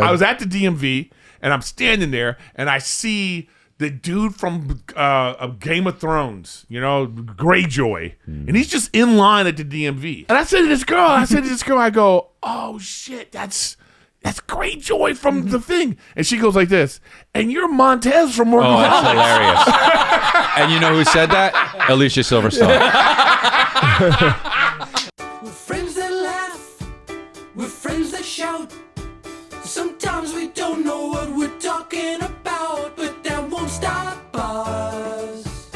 I was at the DMV, and I'm standing there, and I see the dude from Game of Thrones, Greyjoy, and he's just in line at the DMV. And I said to this girl, I go, oh shit, that's Greyjoy from the thing. And she goes like this, and you're Montez from Morgan Valley. Oh, that's hilarious. And you know who said that? Alicia Silverstone. We're friends that laugh, we're friends that shout. Sometimes we don't know what we're talking about, but that won't stop us.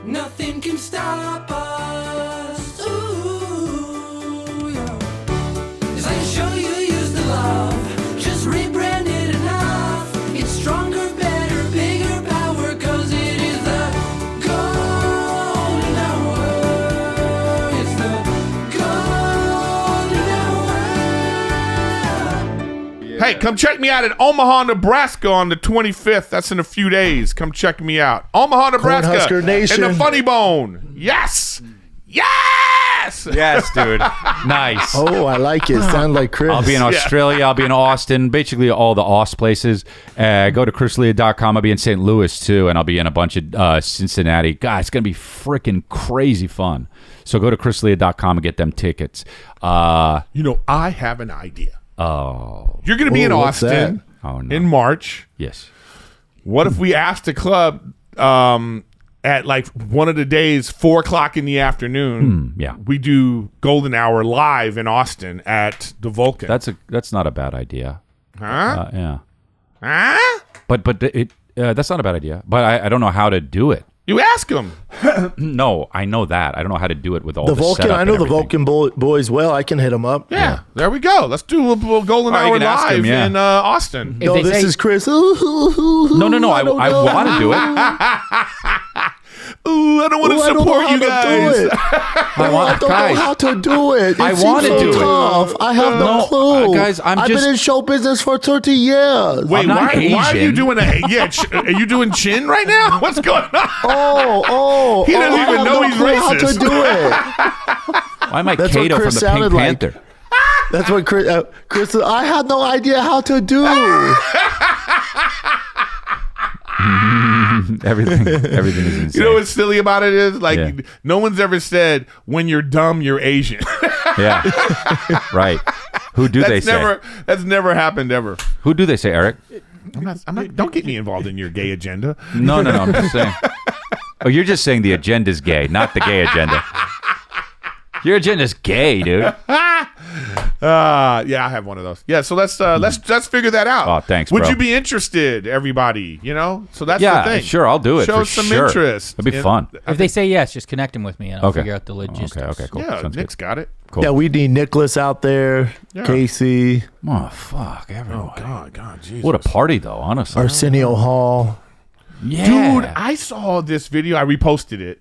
Nothing can stop us. Ooh, yeah. 'Cause I'm sure you use the love, just rebrand it enough. It's stronger, better, bigger power, 'cause it is the golden hour. It's the golden hour. Hey, come check me out at Omaha, Nebraska on the 25th. That's in a few days. Come check me out. Omaha, Nebraska. Cornhusker Nation. And the Funny Bone. Yes. Yes. Yes, dude. Nice. Oh, I like it. Sound like Chris. I'll be in Australia. I'll be in Austin. Basically, all the Aust places. Go to chrisleah.com. I'll be in St. Louis, too, and I'll be in a bunch of Cincinnati. God, it's going to be freaking crazy fun. So go to chrisleah.com and get them tickets. I have an idea. Oh. You're going to be in what's Austin in March. Yes. What if we asked the club at like one of the days, 4:00 in the afternoon? Yeah. We do Golden Hour live in Austin at the Vulcan. That's not a bad idea. Huh? Yeah. Huh? But that's not a bad idea. But I don't know how to do it. You ask them. No, I know that. I don't know how to do it with all the the Vulcan. setup I know and the everything. Vulcan boys well. I can hit them up. Yeah, there we go. Let's do a little Golden Or you Hour can ask live them, in Austin. If No, they this say- is Chris. No. I want to do it. Ooh, I don't want to support you guys. I don't know how to do it. I wanna seems so do it. tough. I have no No, clue. guys, I've been in show business for 30 years. Wait, I'm not why are you Asian. doing are you doing chin right now? What's going on? Oh. He doesn't I even have know no he's clue how to racist. do it. Why am I That's what Kato from Chris the Pink sounded like. Panther? That's what Chris said. I had no idea how to do. Everything is insane. You know what's silly about it is Yeah. no one's ever said when you're dumb you're Asian. Yeah. Right. Who do they say? That's never happened ever. Who do they say, Eric? I'm not. Don't get me involved in your gay agenda. No. I'm just saying. Oh, you're just saying the agenda's gay, not the gay agenda. Your agenda's gay, dude. Yeah, I have one of those. Yeah, so let's figure that out. Oh, thanks, Would bro. you be interested, everybody? So that's the Yeah, thing. sure, I'll do it. Show for some sure. interest. It'll be fun. If they say yes, just connect them with me, and I'll Okay. figure out the logistics. Okay, cool. Yeah, Sounds Nick's got it. Cool. Yeah, we need Nicholas out there. Yeah. Casey, Oh, fuck, everyone. God, Jesus. What a party, though, honestly. Arsenio Hall. Yeah. Dude, I saw this video. I reposted it.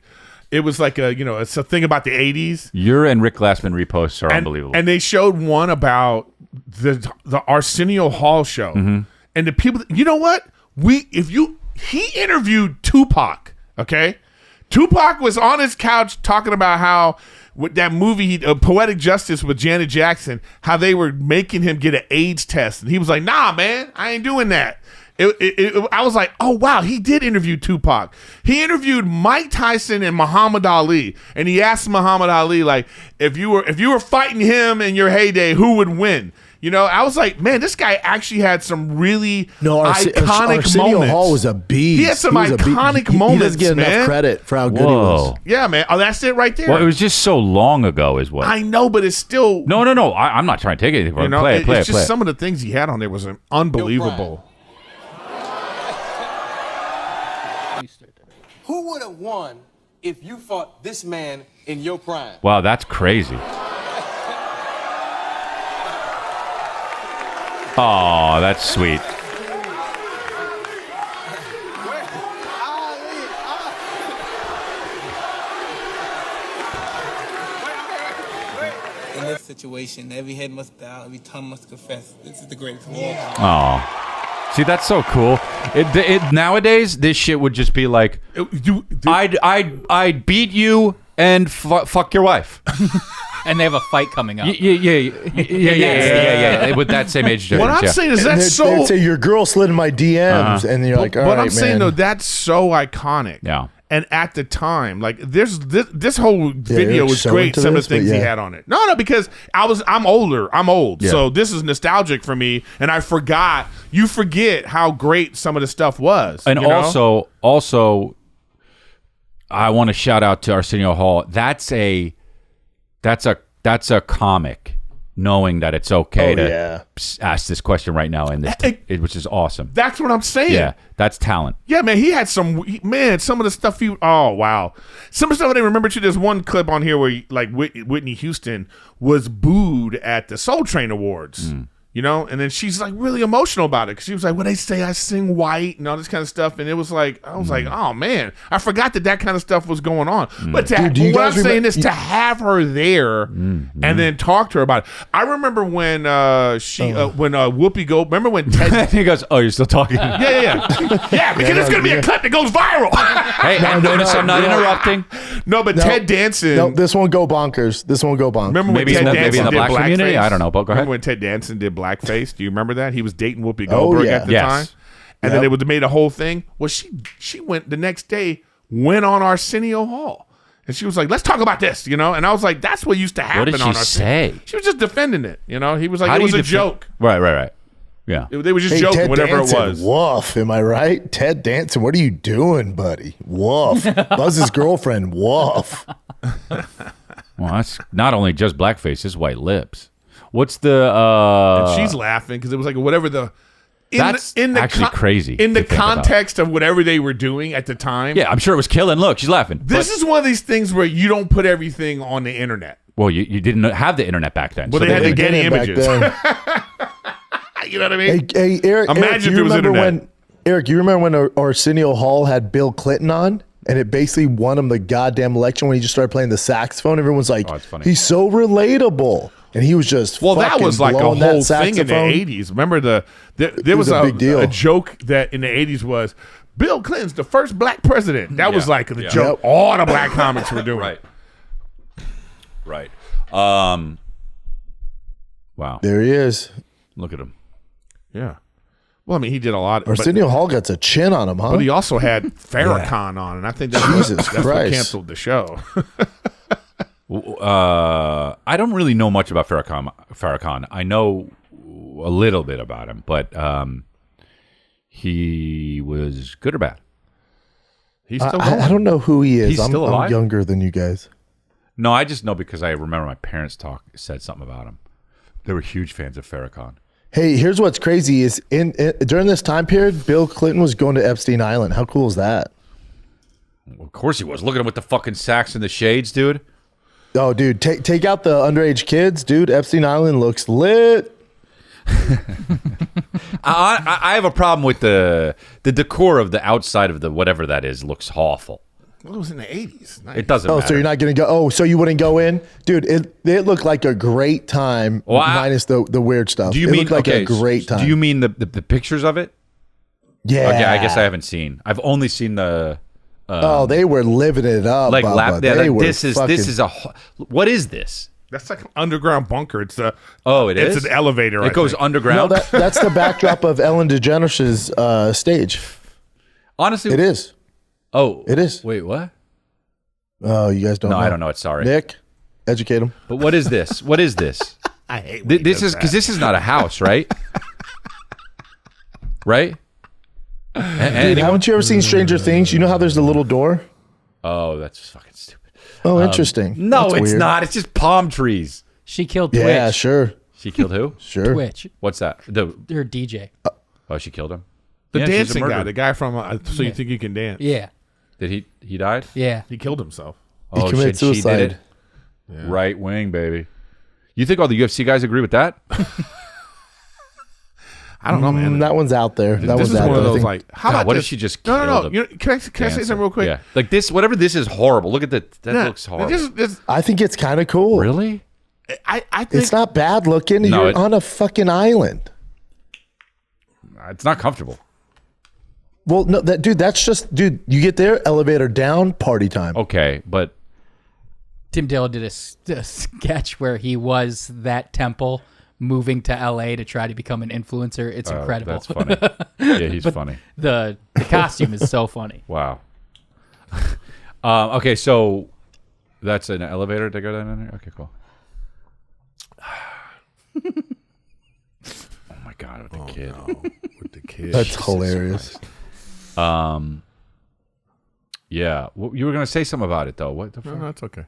It was like it's a thing about the 80s. Your and Rick Glassman reposts are unbelievable. And they showed one about the Arsenio Hall show. Mm-hmm. And the people, you know what? He interviewed Tupac, okay? Tupac was on his couch talking about how with that movie, Poetic Justice with Janet Jackson, how they were making him get an AIDS test. And he was like, nah, man, I ain't doing that. I was like, oh, wow, he did interview Tupac. He interviewed Mike Tyson and Muhammad Ali. And he asked Muhammad Ali, like, if you were fighting him in your heyday, who would win? I was like, man, this guy actually had some really iconic Arsenio moments. Hall was a beast. He had some was a iconic He moments, doesn't get man. enough credit for how good he Whoa. was. Yeah, man. Oh, that's it right there. Well, it was just so long ago, is what. I know, but it's still... No. I'm not trying to take anything from it. Play it's it. just some of the things he had on there was unbelievable. Who would have won if you fought this man in your prime? Wow, that's crazy. Oh, that's sweet. In this situation, every head must bow, every tongue must confess. This is the greatest of all time. Oh. See, that's so cool. Nowadays, this shit would just be like, I'd beat you and fuck your wife. and they have a fight coming up. Yeah. With that same age difference. What I'm saying is And that's they'd so. say your girl slid in my DMs, and you're like, all But right, I'm saying man. though, that's so iconic. Yeah. And at the time, like this whole video Eric's was so great. into Some this, of the things but he yeah. had on it. No, because I'm older. I'm old. Yeah. So this is nostalgic for me. And I forgot. You forget how great some of the stuff was. And you know? also, I want to shout out to Arsenio Hall. That's a comic, knowing that it's okay to ask this question right now in this, which is awesome. That's what I'm saying. Yeah, that's talent. Yeah, man, he had some some of the stuff oh wow. Some of the stuff I remember too, there's one clip on here where like Whitney Houston was booed at the Soul Train Awards. You know, and then she's like really emotional about it because she was like, "When they say I sing white and all this kind of stuff," and it was like, I was like, "Oh man, I forgot that kind of stuff was going on." But do you what I'm guys saying is to have her there and then talk to her about it. I remember when when Whoopi Gold. Remember when Ted? He goes, "Oh, you're still talking." yeah, because it's gonna be a clip that goes viral. Hey, notice I'm not interrupting. No, but Ted Danson. No, this won't go bonkers. This won't go bonkers. Remember when Maybe Ted in the Danson did black community? blackface? I don't know, but go ahead. Remember when Ted Danson did blackface? Do you remember that? He was dating Whoopi Goldberg yeah. at the Yes. time. And then they would have made a whole thing. Well, she went the next day, went on Arsenio Hall. And she was like, "Let's talk about this," you know? And I was like, that's what used to happen What did on she Arsenio. say? She was just defending it, you know? He was like, How it do was you a joke. Right. Yeah. They were just Hey, joking, Ted whatever Danson, it was. Woof, am I right? Ted Danson, what are you doing, buddy? Woof. Buzz's girlfriend, woof. Well, that's not only just blackface; it's white lips. What's the? And she's laughing because it was like whatever the. That's actually crazy In the to think about. context of whatever they were doing at the time. Yeah, I'm sure it was killing. Look, she's laughing. This is one of these things where you don't put everything on the internet. Well, you didn't have the internet back then. Well, so they had to didn't- get Back images. then. You know what I mean? Hey, Eric. Imagine Eric, if you it was remember internet. when Eric? You remember when Arsenio Hall had Bill Clinton on, and it basically won him the goddamn election when he just started playing the saxophone. Everyone's like, Oh, it's funny. he's so relatable, and he was just Well, that fucking was like a blowing that whole thing in the saxophone. 80s. Remember there was a big deal. a joke that in the 80s was Bill Clinton's the first black president. That was like the joke Yep. all the black comics were doing. Right. Wow. There he is. Look at him. Yeah. Well, I mean, he did a lot. Arsenio Hall got a chin on him, huh? But he also had Farrakhan on, and I think that's Jesus what Christ. canceled the show. I don't really know much about Farrakhan. I know a little bit about him, but he was good or bad? He's still I going. don't know who he is. He's still alive? I'm younger than you guys. No, I just know because I remember my parents said something about him. They were huge fans of Farrakhan. Hey, here's what's crazy is during this time period, Bill Clinton was going to Epstein Island. How cool is that? Well, of course he was. Look at him with the fucking sax and the shades, dude. Oh, dude, take out the underage kids, dude. Epstein Island looks lit. I have a problem with the decor of the outside of the whatever that is. Looks awful. Well, it was in the 80s. It doesn't Oh, matter. so you're not gonna go? Oh, so you wouldn't go in, dude? It looked like a great time, Well, minus the weird stuff. Do you it mean looked like okay, a great time? Do you mean the pictures of it? Yeah. Okay, I guess I haven't seen. I've only seen the Oh, they were living it up. like Bubba. lap. Yeah, They like, were this is what is this? That's like an underground bunker. It's a It's It's an elevator. It goes No, underground. that's the backdrop of Ellen DeGeneres' stage. Honestly, It is. Oh, It is. Wait, what? Oh, you guys don't No, know. I don't know it. Sorry, Nick, educate him. But what is this? What is this? I hate when he This does is that. because this is not a house, right? Right? Dude, Anyone? haven't you ever seen Stranger Things? You know how there's a little door? Oh, that's fucking stupid. Oh, interesting. No, That's it's weird. not. It's just palm trees. She killed Twitch. Yeah, sure. She killed who? Sure. Twitch. What's that? Her DJ. Oh, she killed him. The Yeah, she's a dancing guy, murderer. the guy from So You Think You Can Dance. Yeah. Did he died? Yeah. He killed himself. He Oh committed shit, she suicide. did it. Right wing, baby. You think all the UFC guys agree with that? I don't know, man. That one's out there. That This one's is out one of there. I those think- like, how God, about what if this? she just No. killed You know, can I say dancer? something real quick? Yeah, like this. Whatever this is horrible. Look at that. That Nah, looks horrible. this- I think it's kind of cool. Really? I think It's not bad looking. No, You're it- on a fucking island. It's not comfortable. Well, no, that's just, dude, you get there, elevator down, party time. Okay, but Tim Dillon did a sketch where he was that temple moving to LA to try to become an influencer. It's incredible. That's funny. Yeah, he's funny. The costume is so funny. Wow. Okay, so that's an elevator to go down in there? Okay, cool. Oh my God, with the kid. No, with the kid. That's hilarious. Yeah. Well, you were going to say something about it, though. What the fuck? No, that's okay.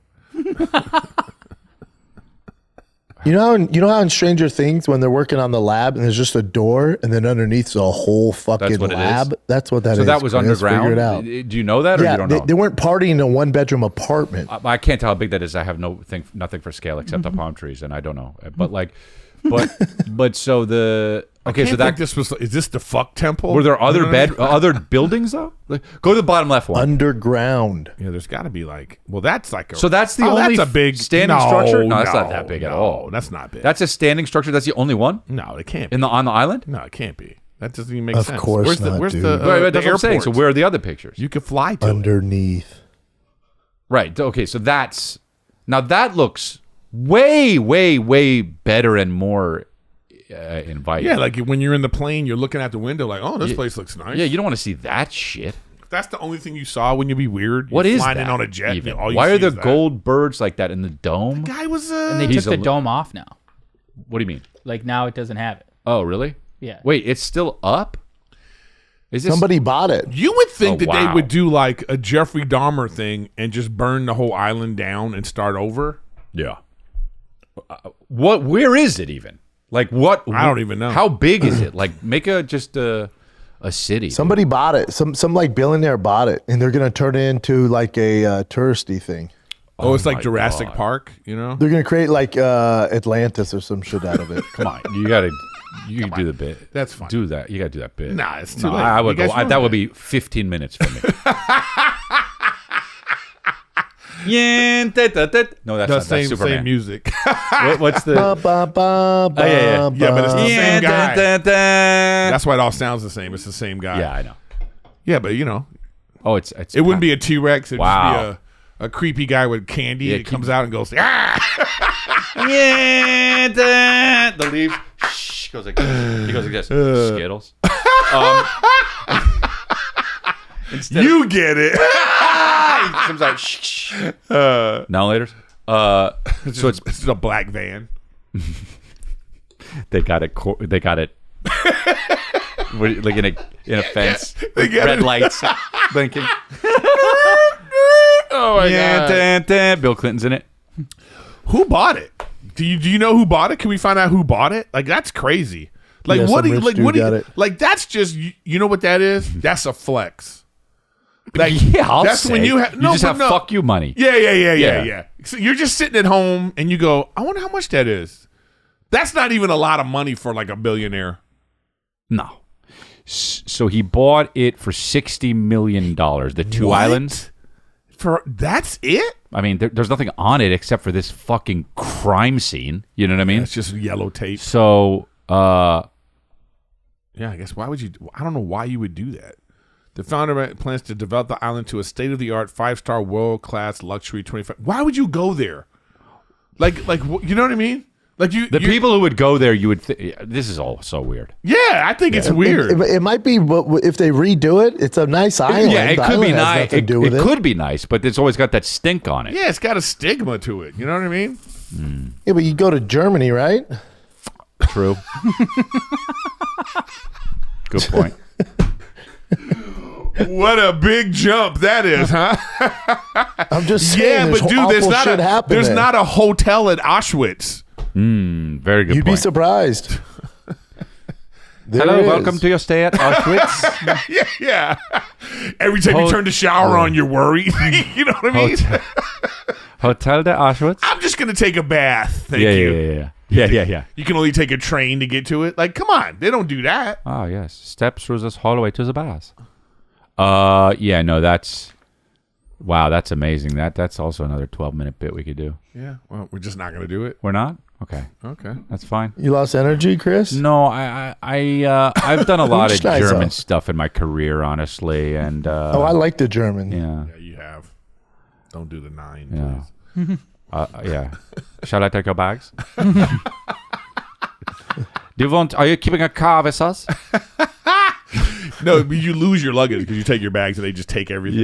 You know how in Stranger Things when they're working on the lab and there's just a door and then underneath's a whole fucking That's what it lab? is? That's what that is. So that was Chris. underground? Figure it out. Do you know that or Yeah, you don't know? they weren't partying in a one-bedroom apartment. I can't tell how big that is. I have nothing for scale except the palm trees, and I don't know. But like, but so the okay, so that is this the fuck temple? were there other other buildings though? Like, go to the bottom left one. Underground. Yeah, there's got to be like. Well, that's like a. So that's the only that's a big standing structure. No, that's not that big at all. That's not big. That's a standing structure. That's the only one no, it can't be. on the island. No, it can't be. That doesn't even make Of sense. course where's not, where's dude. the Right, that's what I'm saying. So airport? where are the other pictures? You could fly to it. Underneath. Right. Okay. So that's now that looks way, way, way better and more inviting. Yeah, like when you're in the plane, you're looking out the window, like, oh, this place looks nice. Yeah, you don't want to see that shit. If that's the only thing you saw, wouldn't you be weird? What You're is flying that? in on a jet? even? All you Why see are there is that. gold birds like that in the dome? Guy was And they He's took the a- dome off now. What do you mean? Like now it doesn't have it. Oh, really? Yeah. Wait, it's still up? Is this Somebody bought it. You would think Oh, that they wow. would do like a Jeffrey Dahmer thing and just burn the whole island down and start over. Yeah. What? Where is it even? Like what? I don't even know. How big is it? Like make just a city. Somebody bought it. Some like billionaire bought it, and they're gonna turn it into like a touristy thing. Oh, it's like my Jurassic God. Park, you know? They're gonna create like Atlantis or some shit out of it. Come on, you can do the bit. That's fine. Do that. You gotta do that bit. Nah, it's too No, late. I You would go. guys know That would that. be 15 minutes for me. Yeah, no, that's The not. That's same Superman. music. What's the? Ba, ba, ba, ba, yeah. Yeah, but it's the same guy. That's That's why it all sounds the same. It's the same guy. yeah, I know. Yeah, but you know, Oh, it's it wouldn't be a T-Rex. It'd Wow. just be a creepy guy with candy. Yeah, It comes out and goes, ah! Yeah, the leaves. Shh, goes like this. He goes like this. Skittles. Instead You get it. he comes out. Shh. Now later. So it's It's a black van. they got it. They got it. Like in a fence. They got Red it. lights blinking. Oh my god! Bill Clinton's in it. Who bought it? Do you know who bought it? Can we find out who bought it? Like that's crazy. Like Yeah, what? some Do you, rich like dude what? Do got you, it. like that's just you know what that is? That's a flex. Like Yeah, I'll that's say. when you You just have no. fuck you money. Yeah. Yeah. So you're just sitting at home and you go, I wonder how much that is. That's not even a lot of money for like a billionaire. No. So he bought it for $60 million. The two What? islands. For that's it? I mean, there's nothing on it except for this fucking crime scene. You know what I mean? It's just yellow tape. So, Yeah, I guess why would you? I don't know why you would do that. The founder plans to develop the island to a state-of-the-art, 5-star, world-class luxury 25. Why would you go there? Like, you know what I mean? Like you, the people who would go there, you would think, this is all so weird. Yeah, I think it's weird. It might be, but if they redo it, it's a nice island. Yeah, it The could be island has nice. nothing to do with It could be nice, but it's always got that stink on it. Yeah, it's got a stigma to it. You know what I mean? Yeah, but you go to Germany, right? True. Good point. What a big jump that is, huh? I'm just Yeah, saying. but dude, there's not shit happen there's there. not a hotel at Auschwitz. Very good You'd be point. surprised. There Hello, is. welcome to your stay at Auschwitz. Yeah. Every time you turn the shower on, you're worried. You know what I mean? Hotel de Auschwitz. I'm just gonna take a bath. Thank Yeah. you. You can only take a train to get to it. Like, come on, they don't do that. Oh yes, steps through this hallway to the bath. Yeah, no, that's wow, that's amazing. That's also another 12-minute bit we could do. Yeah. Well, we're just not gonna do it. We're not? Okay, Okay. that's fine. You lost energy, Chris? No, I've done a lot of Which guy's German up? stuff in my career, honestly, and Oh, I like the German. yeah. Yeah, you have. Don't do the 9, Yeah. please. Yeah. Shall I take your bags? Are you keeping a car with us? No, you lose your luggage because you take your bags and they just take everything.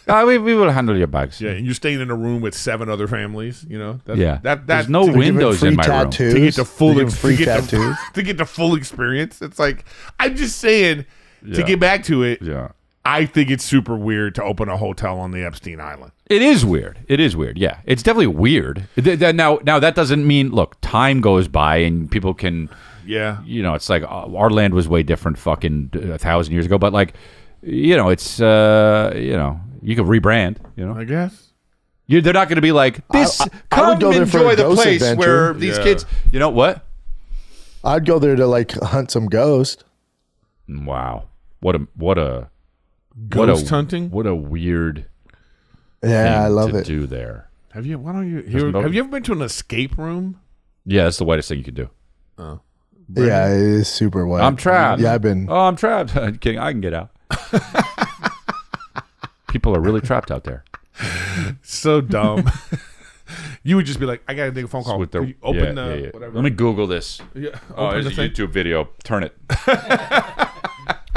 Yeah. We will handle your bags. Yeah, and you're staying in a room with 7 other families. You know. There's no to, windows in my room. tattoos. to get the full They give free tattoos. to get the full experience. It's like I'm just saying to get back to it. Yeah. I think it's super weird to open a hotel on the Epstein Island. It is weird. Yeah. It's definitely weird. Now that doesn't mean, look, time goes by and people can, it's like our land was way different fucking 1,000 years ago. But like, it's, you could rebrand, I guess. They're not going to be like, this, I come would go there for enjoy a the ghost place adventure. where these kids, you know what? I'd go there to like hunt some ghosts. Wow. What a Ghost hunting? What a weird Yeah, thing I love to it. do there. Have you ever been to an escape room? Yeah, that's the whitest thing you could do. Yeah, it is super wet. I'm trapped. Yeah, I've been. Oh, I'm trapped. I'm kidding. I can get out. People are really trapped out there. So dumb. You would just be like, I gotta make a phone call. With Could you open the whatever. Let me Google this. Yeah, Oh, open here's the a thing. YouTube video. Turn it.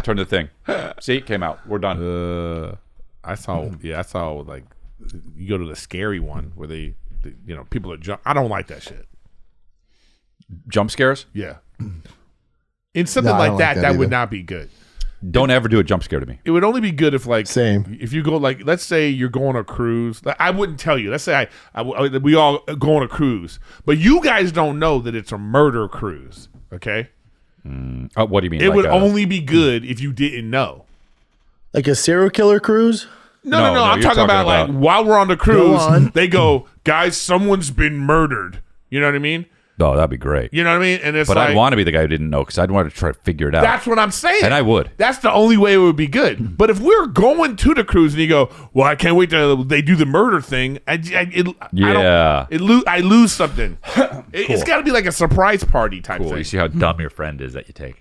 Turn the thing. See, it came out. We're done. I saw like you go to the scary one where people are jump. I don't like that shit. Jump scares? Yeah. In something No, I like don't that, like that that would either. not be good. Don't ever do a jump scare to me. It would only be good if like Same. if you go like let's say you're going on a cruise. I wouldn't tell you. Let's say we all go on a cruise, but you guys don't know that it's a murder cruise. Okay. What do you mean? It like would a- only be good if you didn't know. Like a serial killer cruise? No. No, I'm you're talking about like talking while we're on the Go cruise, on. they go, guys, someone's been murdered. You know what I mean? Oh, that'd be great. You know what I mean? And it's But like I'd want to be the guy who didn't know because I'd want to try to figure it out. that's what I'm saying. And I would. That's the only way it would be good. But if we're going to the cruise and you go, well, I can't wait till they do the murder thing. I lose something. It's got to be like a surprise party type Cool. thing. You see how dumb your friend is that you take.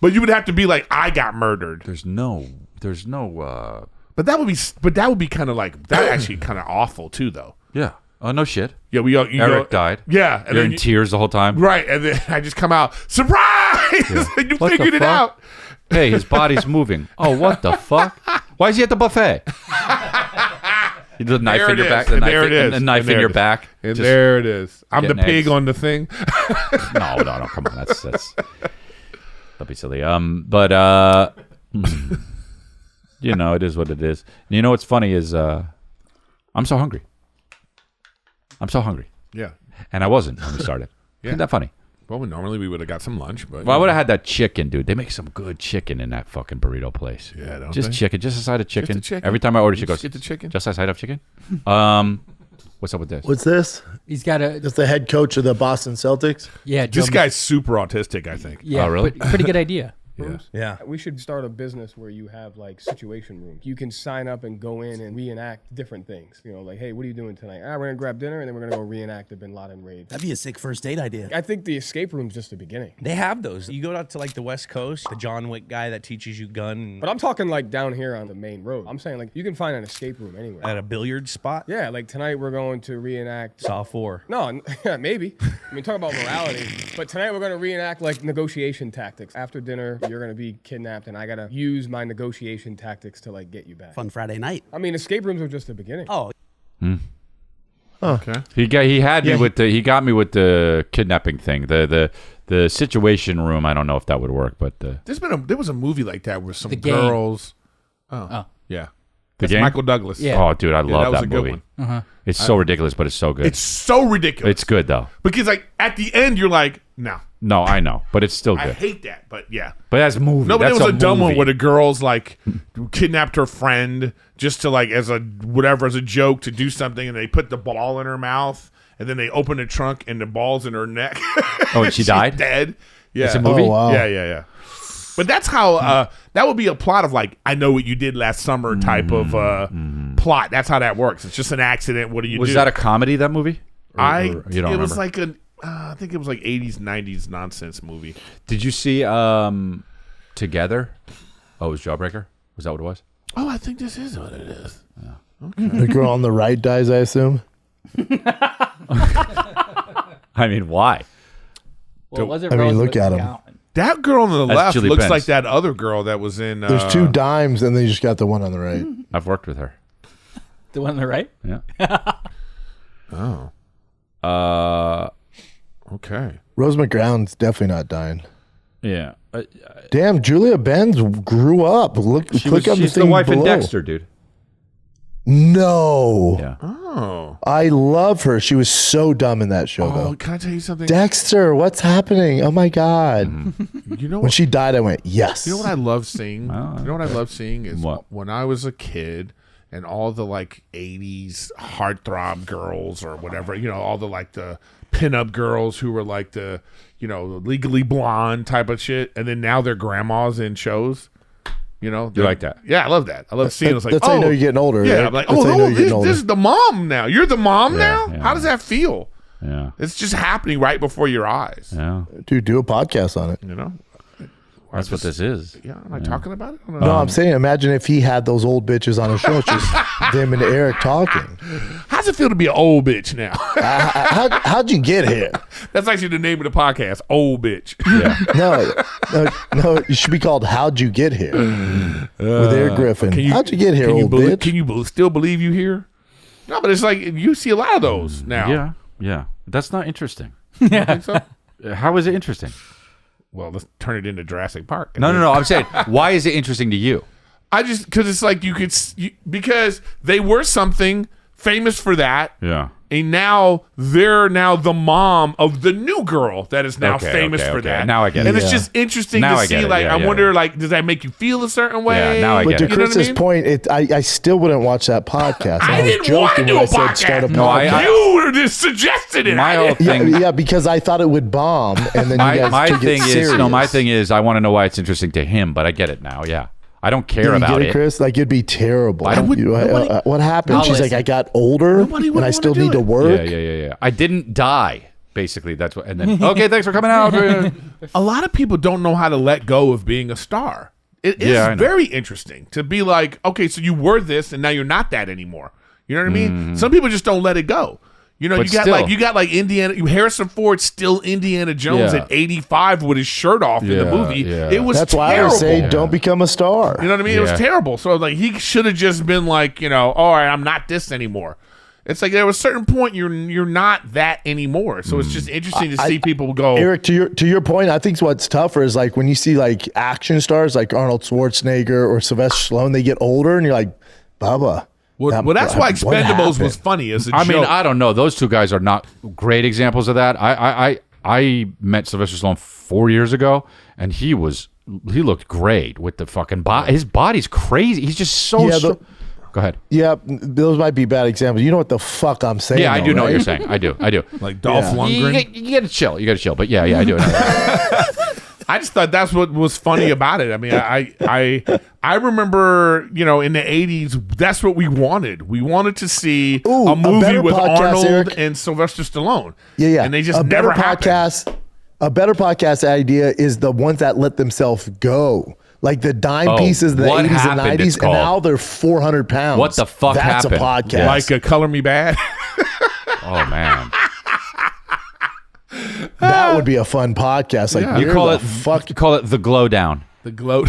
But you would have to be like, I got murdered. There's no. But that would be kind of like that. Actually, kind of awful too, though. Yeah. Oh, no shit. Yeah, we all. Eric died. Yeah, and You're then in tears the whole time. right, and then I just come out surprise. And you What the figured it fuck? out. Hey, his body's moving. Oh, what the fuck? Why is he at the buffet? You did a knife There in it your back. is, The and knife, there it is, a knife and in there your it is. back. And Just- there it is. I'm the getting pig eggs. on the thing. No, come on. That's that'd be silly. It is what it is. And you know what's funny is I'm so hungry. Yeah. And I wasn't when we started. Isn't that funny? Well, normally we would have got some lunch, but Well, I would have had that chicken, dude. They make some good chicken in that fucking burrito place. Yeah, don't Just they? chicken, just a side of chicken. the chicken. Every time I order You chicken, just get the chicken? Just a side of chicken. What's up with this? What's this? He's got a That's the head coach of the Boston Celtics. yeah. this Joe- guy's super autistic, I think. yeah, Oh, really? but pretty good idea. Yeah. Yeah. We should start a business where you have like situation rooms. You can sign up and go in and reenact different things. You know, like, hey, what are you doing tonight? We're gonna grab dinner and then we're gonna go reenact the Bin Laden raid. That'd be a sick first date idea. I think the escape room's just the beginning. They have those. You go out to like the West Coast, the John Wick guy that teaches you gun But I'm talking like down here on the main road. I'm saying like you can find an escape room anywhere. at a billiard spot. Yeah, like tonight we're going to reenact. Saw 4. No, maybe. I mean, talk about morality. But tonight we're going to reenact like negotiation tactics. After dinner, you're going to be kidnapped, and I got to use my negotiation tactics to like get you back. Fun Friday night. I mean, escape rooms are just the beginning. Oh, Okay. He got me with the kidnapping thing. The situation room. I don't know if that would work, but There was a movie like that where some The Game. girls. Oh. Yeah. The That's Game? Michael Douglas. Yeah. oh, dude, I love was that a good movie. one. It's so ridiculous, but it's so good. It's so ridiculous. It's good though. Because like at the end you're like, no. No, I know, but it's still I good. hate that, but yeah. But that's a movie. No, but that's there was a dumb one movie. where the girls like kidnapped her friend just to like as a joke to do something, and they put the ball in her mouth, and then they open the trunk and the ball's in her neck. Oh, and she She's died? Dead. Yeah. It's a movie? Oh, wow. Yeah. But that's how that would be a plot of like I know what you did last summer type of plot. That's how that works. It's just an accident. What do you do? Was that a comedy? That movie? Or you don't it remember? was like I think it was like 80s 90s nonsense movie. Did you see Together? Oh, it was Jawbreaker. Was that what it was? Oh, I think this is what it is. Yeah. The girl on the right dies, I assume. I mean, why? Well, was it I mean, Rose look at him. McGowan? That girl on the That's left Julie looks Benz. like that other girl that was in. There's 2 dimes, and they just got the one on the right. I've worked with her. The one on the right? Yeah. Okay. Rose McGowan's definitely not dying. Yeah. Damn, Julia Benz grew up. Look, click on the She's thing the wife below. in Dexter, dude. No. Yeah. Oh. I love her. She was so dumb in that show, Oh, though. can I tell you something? Dexter, what's happening? Oh my God. You know When what? she died, I went, yes. You know what I love seeing? You know what I love seeing is What? when I was a kid and all the like 80s heartthrob girls or whatever, you know, all the like the pinup girls who were like the, you know, Legally Blonde type of shit. And then now they're grandmas in shows. You know, You like that? Yeah, I love that. I love seeing it. It's like, That's how you know you're getting older. Yeah, right? I'm like, That's how you know you're getting older. this is the mom now. You're the mom now? yeah. How does that feel? Yeah. It's just happening right before your eyes. Yeah. Dude, do a podcast on it. You know? That's what this is. Yeah, am I talking about it? I don't No, know. I'm saying, imagine if he had those old bitches on his show. It's just them and Eric talking. How's it feel to be an old bitch now? How'd you get here? That's actually the name of the podcast, Old Bitch. No, it should be called How'd You Get Here? With Erik Griffin. How'd you get here, can you old believe, bitch? Can you still believe you here? No, but it's like you see a lot of those now. Yeah. Yeah. That's not interesting. You think so? How is it interesting? Well, let's turn it into Jurassic Park. No. I'm saying, why is it interesting to you? I just because it's like because they were something famous for that. Yeah. And now they're the mom of the new girl that is now Okay, famous okay, for okay. that. Now I get it. And it's Yeah. just interesting Now to I get see. it. Like, Yeah, I yeah, wonder, yeah. like, does that make you feel a certain way? Yeah, now I But get to it. You know what I Chris's mean? point, I still wouldn't watch that podcast. I was didn't want to joking do when a I said start a podcast. No, podcast. You just suggested it. My I whole didn't- thing. Yeah, because I thought it would bomb, and then you guys My took thing it is serious. my thing is I want to know why it's interesting to him, but I get it now. Yeah. I don't Did care you about get it. Chris? Like, it'd be terrible. I would- nobody- What happened? I'll She's like, listen. I got older, Nobody would and I wanna still do need to it. work. Yeah. I didn't die. Basically, that's what. And then okay, thanks for coming out. A lot of people don't know how to let go of being a star. It is Yeah, I know. very interesting to be like, okay, so you were this, and now you're not that anymore. You know what I mean? Some people just don't let it go. You know, But you got like Indiana. Harrison Ford still Indiana Jones Yeah. at 85 with his shirt off in the Yeah, movie. yeah. It was That's why terrible. I would say, don't become a star. You know what I mean? It was Yeah. terrible. So like he should have just been like, you know, all right, I'm not this anymore. It's like there was a certain point you're not that anymore. So it's just interesting to see people go. Eric, to your point, I think what's tougher is like when you see like action stars like Arnold Schwarzenegger or Sylvester Stallone, they get older, and you're like, Bubba. Well, that's why what Expendables was happened? funny as a I mean, joke. I don't know. Those two guys are not great examples of that. I met Sylvester Stallone 4 years ago, and he looked great with the fucking body. His body's crazy. He's just so. Yeah, Go ahead. Yeah, those might be bad examples. You know what the fuck I'm saying? Yeah, I do though, know what right? you're saying. I do. like Dolph Yeah. Lundgren. You gotta chill. You gotta chill. But yeah, I do. I just thought that's what was funny about it. I mean, I remember, you know, in the 80s, that's what we wanted. We wanted to see Ooh, a movie better with podcast, Arnold Eric. and Sylvester Stallone. Yeah. And they just a never better happened. podcast. A better podcast idea is the ones that let themselves go. Like the dime Oh, pieces of the what 80s and happened, 90s, it's and called. now they're 400 pounds. What the fuck That's happened? a podcast. Yes. Like Color Me Bad. Oh man. That would be a fun podcast. Like Yeah. You where call the it fuck. You call it the glow down. The glow.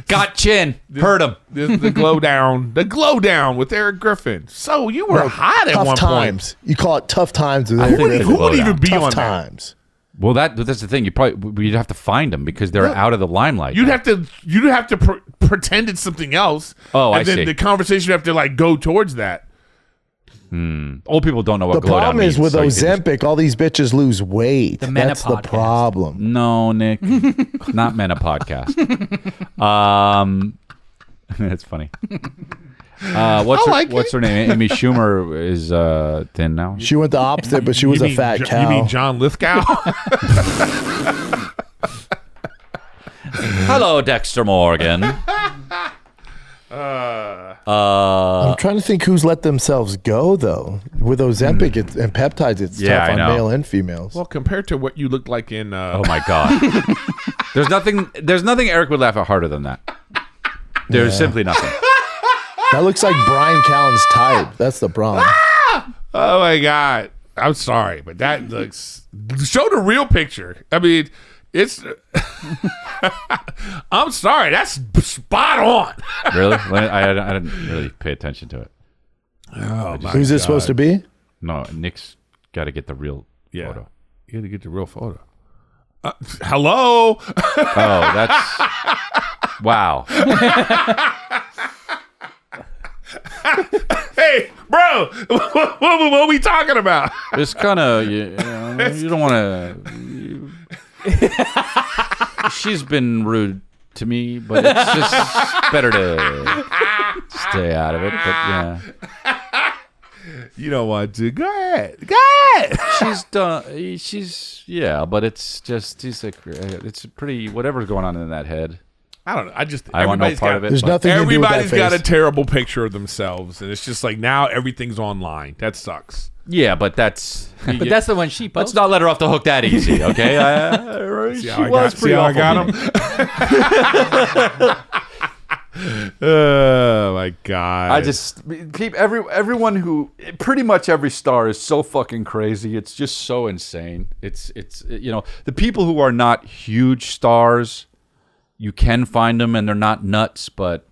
Got chin. Heard him. the glow down. The glow down with Erik Griffin. So you were hot at Tough one times. You call it tough times. With point. Erik Who would, Griffin. who would even be tough on that? times. Well, that's the thing. You'd have to find them because they're out of the limelight. You'd have to pretend it's something else. Oh, and I then see. the conversation would have to like go towards that. Old people don't know what The glow down problem is means, with so you can just- Ozempic, all these bitches lose weight. The That's the menopodcast. problem. No, Nick, not men a podcast. That's funny. What's her name? Amy Schumer is thin now. She went the opposite, but she was You a mean fat cow. You mean John Lithgow? Hello, Dexter Morgan. I'm trying to think who's let themselves go though. With Ozempic and peptides, it's Yeah, tough I on know. male and females. Well, compared to what you look like in Oh my god. There's nothing Eric would laugh at harder than that. There's simply nothing. That looks like Brian Callen's type. That's the problem. Oh my God. I'm sorry, but that looks. Show the real picture. I mean, it's. I'm sorry. That's spot on. Really? I didn't really pay attention to it. Oh my Who's this supposed to be? No, Nick's got to get the real Yeah. photo. You got to get the real photo. Hello. Oh, that's wow. Hey, bro. What are we talking about? It's kind of you don't want to. She's been rude to me, but it's just better to stay out of it. But yeah, You don't want to. Go ahead. Go ahead. she's done. But it's just it's pretty whatever's going on in that head. I don't know. I want no part of it. There's but- nothing you can do with that Everybody's got a face. terrible picture of themselves, and it's just like now everything's online. That sucks. Yeah, but that's. But that's the one she Let's posted. not let her off the hook that easy, okay? She was pretty awful. Oh my God. I just keep everyone who pretty much every star is so fucking crazy. It's just so insane. It's the people who are not huge stars, you can find them and they're not nuts, but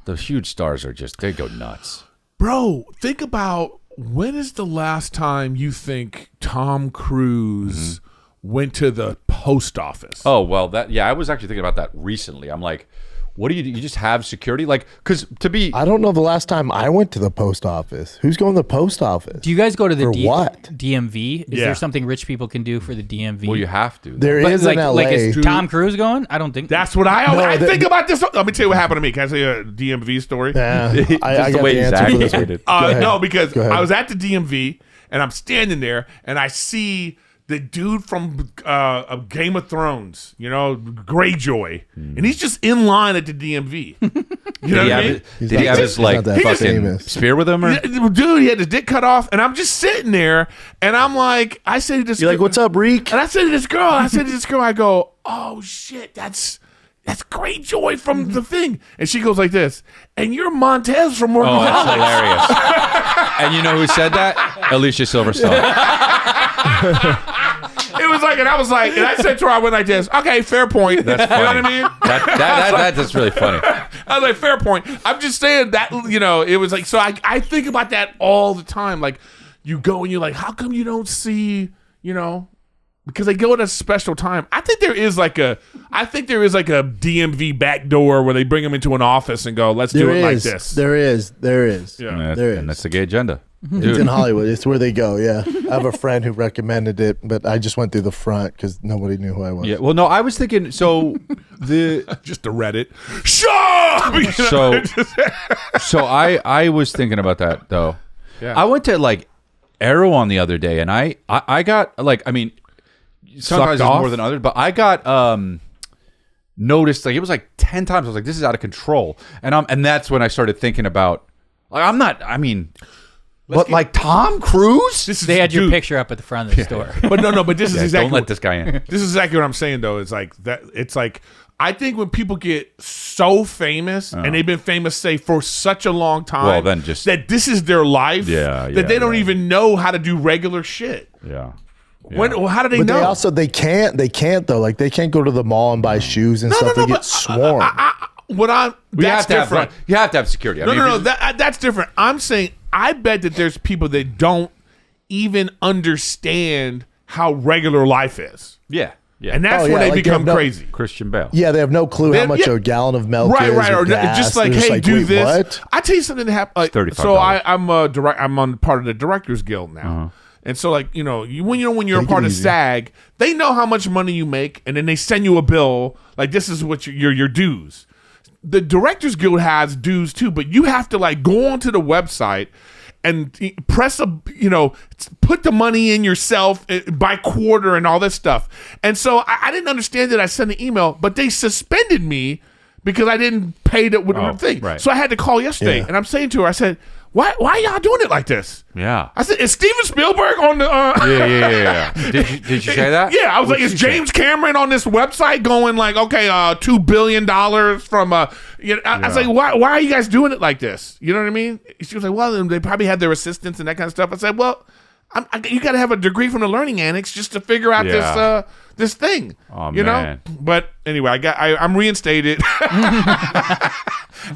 the huge stars are just they go nuts. Bro, think about when is the last time you think Tom Cruise went to the post office? Oh well, I was actually thinking about that recently. I'm like, what do? You just have security? Like, because to be I don't know the last time I went to the post office. Who's going to the post office? Do you guys go to the For what? DMV? Is Yeah. there something rich people can do for the DMV? well, you have to. There But is like, in LA. like is Tom Cruise going? I don't think That's what I No, think about this. Let me tell you what happened to me. Can I tell you a DMV story? Yeah, I Just got the way the he's answer for this acting. one. Go ahead. No, because Go ahead. I was at the DMV and I'm standing there and I see the dude from Game of Thrones, Greyjoy, and he's just in line at the DMV. You know what I mean? Did he have his He's like not that fucking famous. spear with him? Or? Yeah, dude, he had his dick cut off, and I'm just sitting there, and I'm like, I say to this, You're like, what's up, Reek? And I said to this girl, I go, oh shit, that's Greyjoy from the thing, and she goes like this, and you're Montez from Morgan Oh, that's Valley. hilarious. And you know who said that? Alicia Silverstone. It was like, and I was like, and I said to her, I went like this, okay, fair point. That's You know what I funny. mean? That's really funny. I was like, fair point. I'm just saying that, it was like, so I think about that all the time. Like, you go and you're like, how come you don't see, because they go at a special time. I think there is like a DMV back door where they bring them into an office and go, let's do it like this. There is. Yeah. There is. And that's the gay agenda. It's in Hollywood. It's where they go. Yeah, I have a friend who recommended it, but I just went through the front because nobody knew who I was. Yeah. Well, no, I was thinking. So Just to Reddit. Schaub! So I was thinking about that though. Yeah. I went to like Erewhon the other day, and I got like sometimes Sucked it's off? more than others, but I got noticed like it was like 10 times. I was like, this is out of control, and that's when I started thinking about like but like Tom Cruise. they had your picture up at the front of the store. But no, but this is Yeah, exactly don't let this guy in. This is exactly what I'm saying though. It's like that. It's like I think when people get so famous and they've been famous, say for such a long time, Well, then just- that this is their life. Yeah, that they don't yeah. even know how to do regular shit. Yeah. Well, how do they But know? they can't though. Like they can't go to the mall and buy shoes and stuff. They get swarmed. You That's different. you have to have security. I mean, No. if you- That's different. I'm saying I bet that there's people that don't even understand how regular life is, yeah. and that's Oh, when yeah, they like, become no- crazy. Christian Bale. Yeah, they have no clue how much a gallon of milk is. Right, or gas. just like, They're hey, like, do wait, this. What? I tell you something that happened. Like, $35. so I'm on part of the Directors Guild now, and so like when you're a Take part it of easy. SAG, they know how much money you make, and then they send you a bill like this is what your dues. The Directors Guild has dues too, but you have to like go onto the website and press put the money in yourself by quarter and all this stuff. And so I didn't understand it. I sent an email, but they suspended me because I didn't pay the thing. right. So I had to call yesterday, Yeah. and I'm saying to her, I said, why are y'all doing it like this? Yeah. I said, is Steven Spielberg on the? Yeah. Did you say that? Yeah, I was like, is James Cameron on this website going like, okay, $2 billion from I was like, why are you guys doing it like this? You know what I mean? She was like, well, they probably had their assistants and that kind of stuff. I said, well, you got to have a degree from the Learning Annex just to figure out this thing. Oh, you man. know? But anyway, I'm reinstated.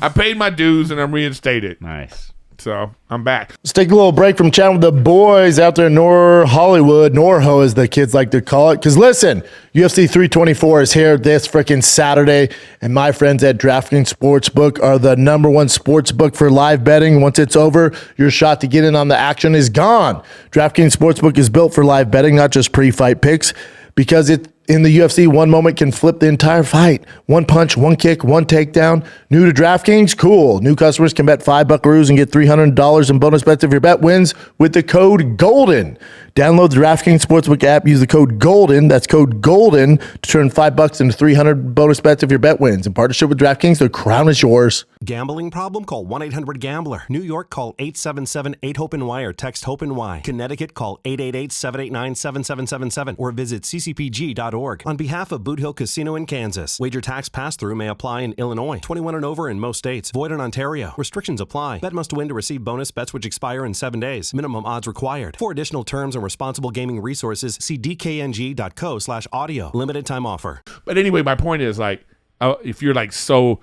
I paid my dues and I'm reinstated. Nice. So I'm back. Let's take a little break from chatting with the boys out there in Hollywood, Norho as the kids like to call it. Because listen, UFC 324 is here this freaking Saturday, and my friends at DraftKings Sportsbook are the #1 sportsbook for live betting. Once it's over, your shot to get in on the action is gone. DraftKings Sportsbook is built for live betting, not just pre-fight picks, because in the UFC, one moment can flip the entire fight. One punch, one kick, one takedown. New to DraftKings? Cool. New customers can bet $5 buckaroos and get $300 in bonus bets if your bet wins with the code GOLDEN. Download the DraftKings Sportsbook app. Use the code GOLDEN. That's code GOLDEN to turn $5 into 300 bonus bets if your bet wins. In partnership with DraftKings, the crown is yours. Gambling problem? Call 1-800-GAMBLER. New York, call 877-8-HOPE-NY or text HOPE-NY. Connecticut, call 888-789-7777 or visit ccpg.org. On behalf of Boot Hill Casino in Kansas, wager tax pass-through may apply in Illinois. 21 and over in most states. Void in Ontario. Restrictions apply. Bet must win to receive bonus bets which expire in 7 days. Minimum odds required. For additional terms and responsible gaming resources, see dkng.co/audio. Limited time offer. But anyway, my point is like, if you're like so,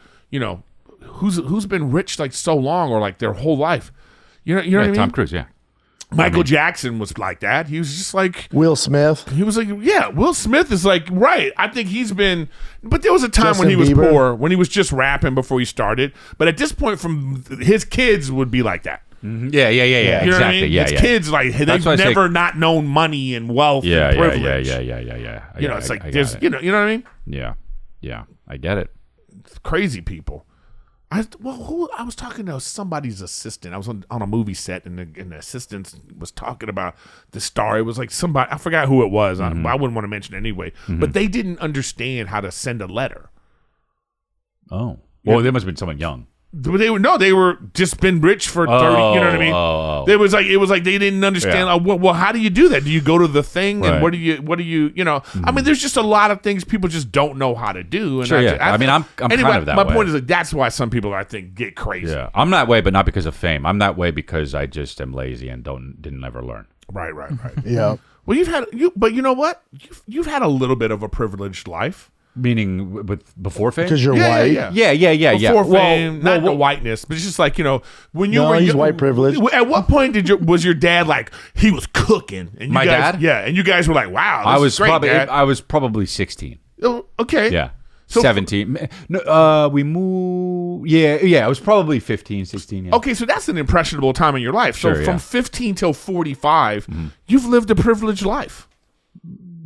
who's been rich like so long or like their whole life, you know what I mean? Tom Cruise, yeah. Michael Jackson was like that. He was just like Will Smith. He was like, yeah, Will Smith is like, right. I think he's been, but there was a time when he was Bieber. poor, when he was just rapping before he started. But at this point, from his kids would be like that. Mm-hmm. Yeah. You know Exactly. what I mean? Yeah. His kids, like, they've never not known money and wealth and privilege. Yeah. It's like, there's, you know what I mean? Yeah. I get it. It's crazy people. I was talking to somebody's assistant. I was on a movie set, and the assistant was talking about the star. It was like somebody, I forgot who it was. I wouldn't want to mention it anyway. But they didn't understand how to send a letter. Oh. Well, there must have been someone young. They were just been rich for 30. You know what I mean? It was like they didn't understand. Yeah. Well, how do you do that? Do you go to the thing Right. and what do you? I mean, there's just a lot of things people just don't know how to do. And Sure, yeah. I mean, I'm anyway, kind of that my way. point is like that's why some people I think get crazy. Yeah, I'm that way, but not because of fame. I'm that way because I just am lazy and didn't ever learn. Right. Yeah. Well, but you know what? You've had a little bit of a privileged life. Meaning before fame? Because you're white. Yeah. Before fame, not the whiteness, but it's just like, when you No, were he's white privileged. At what point was your dad like he was cooking? And you My guys, dad? Yeah, and you guys were like, wow, I this was is great, probably Dad. I was probably 16. Oh, okay. Yeah. So- 17. No, we moved. Yeah. I was probably 15, 16. Yeah. Okay, so that's an impressionable time in your life. So Sure, from yeah. 15 till 45, you've lived a privileged life.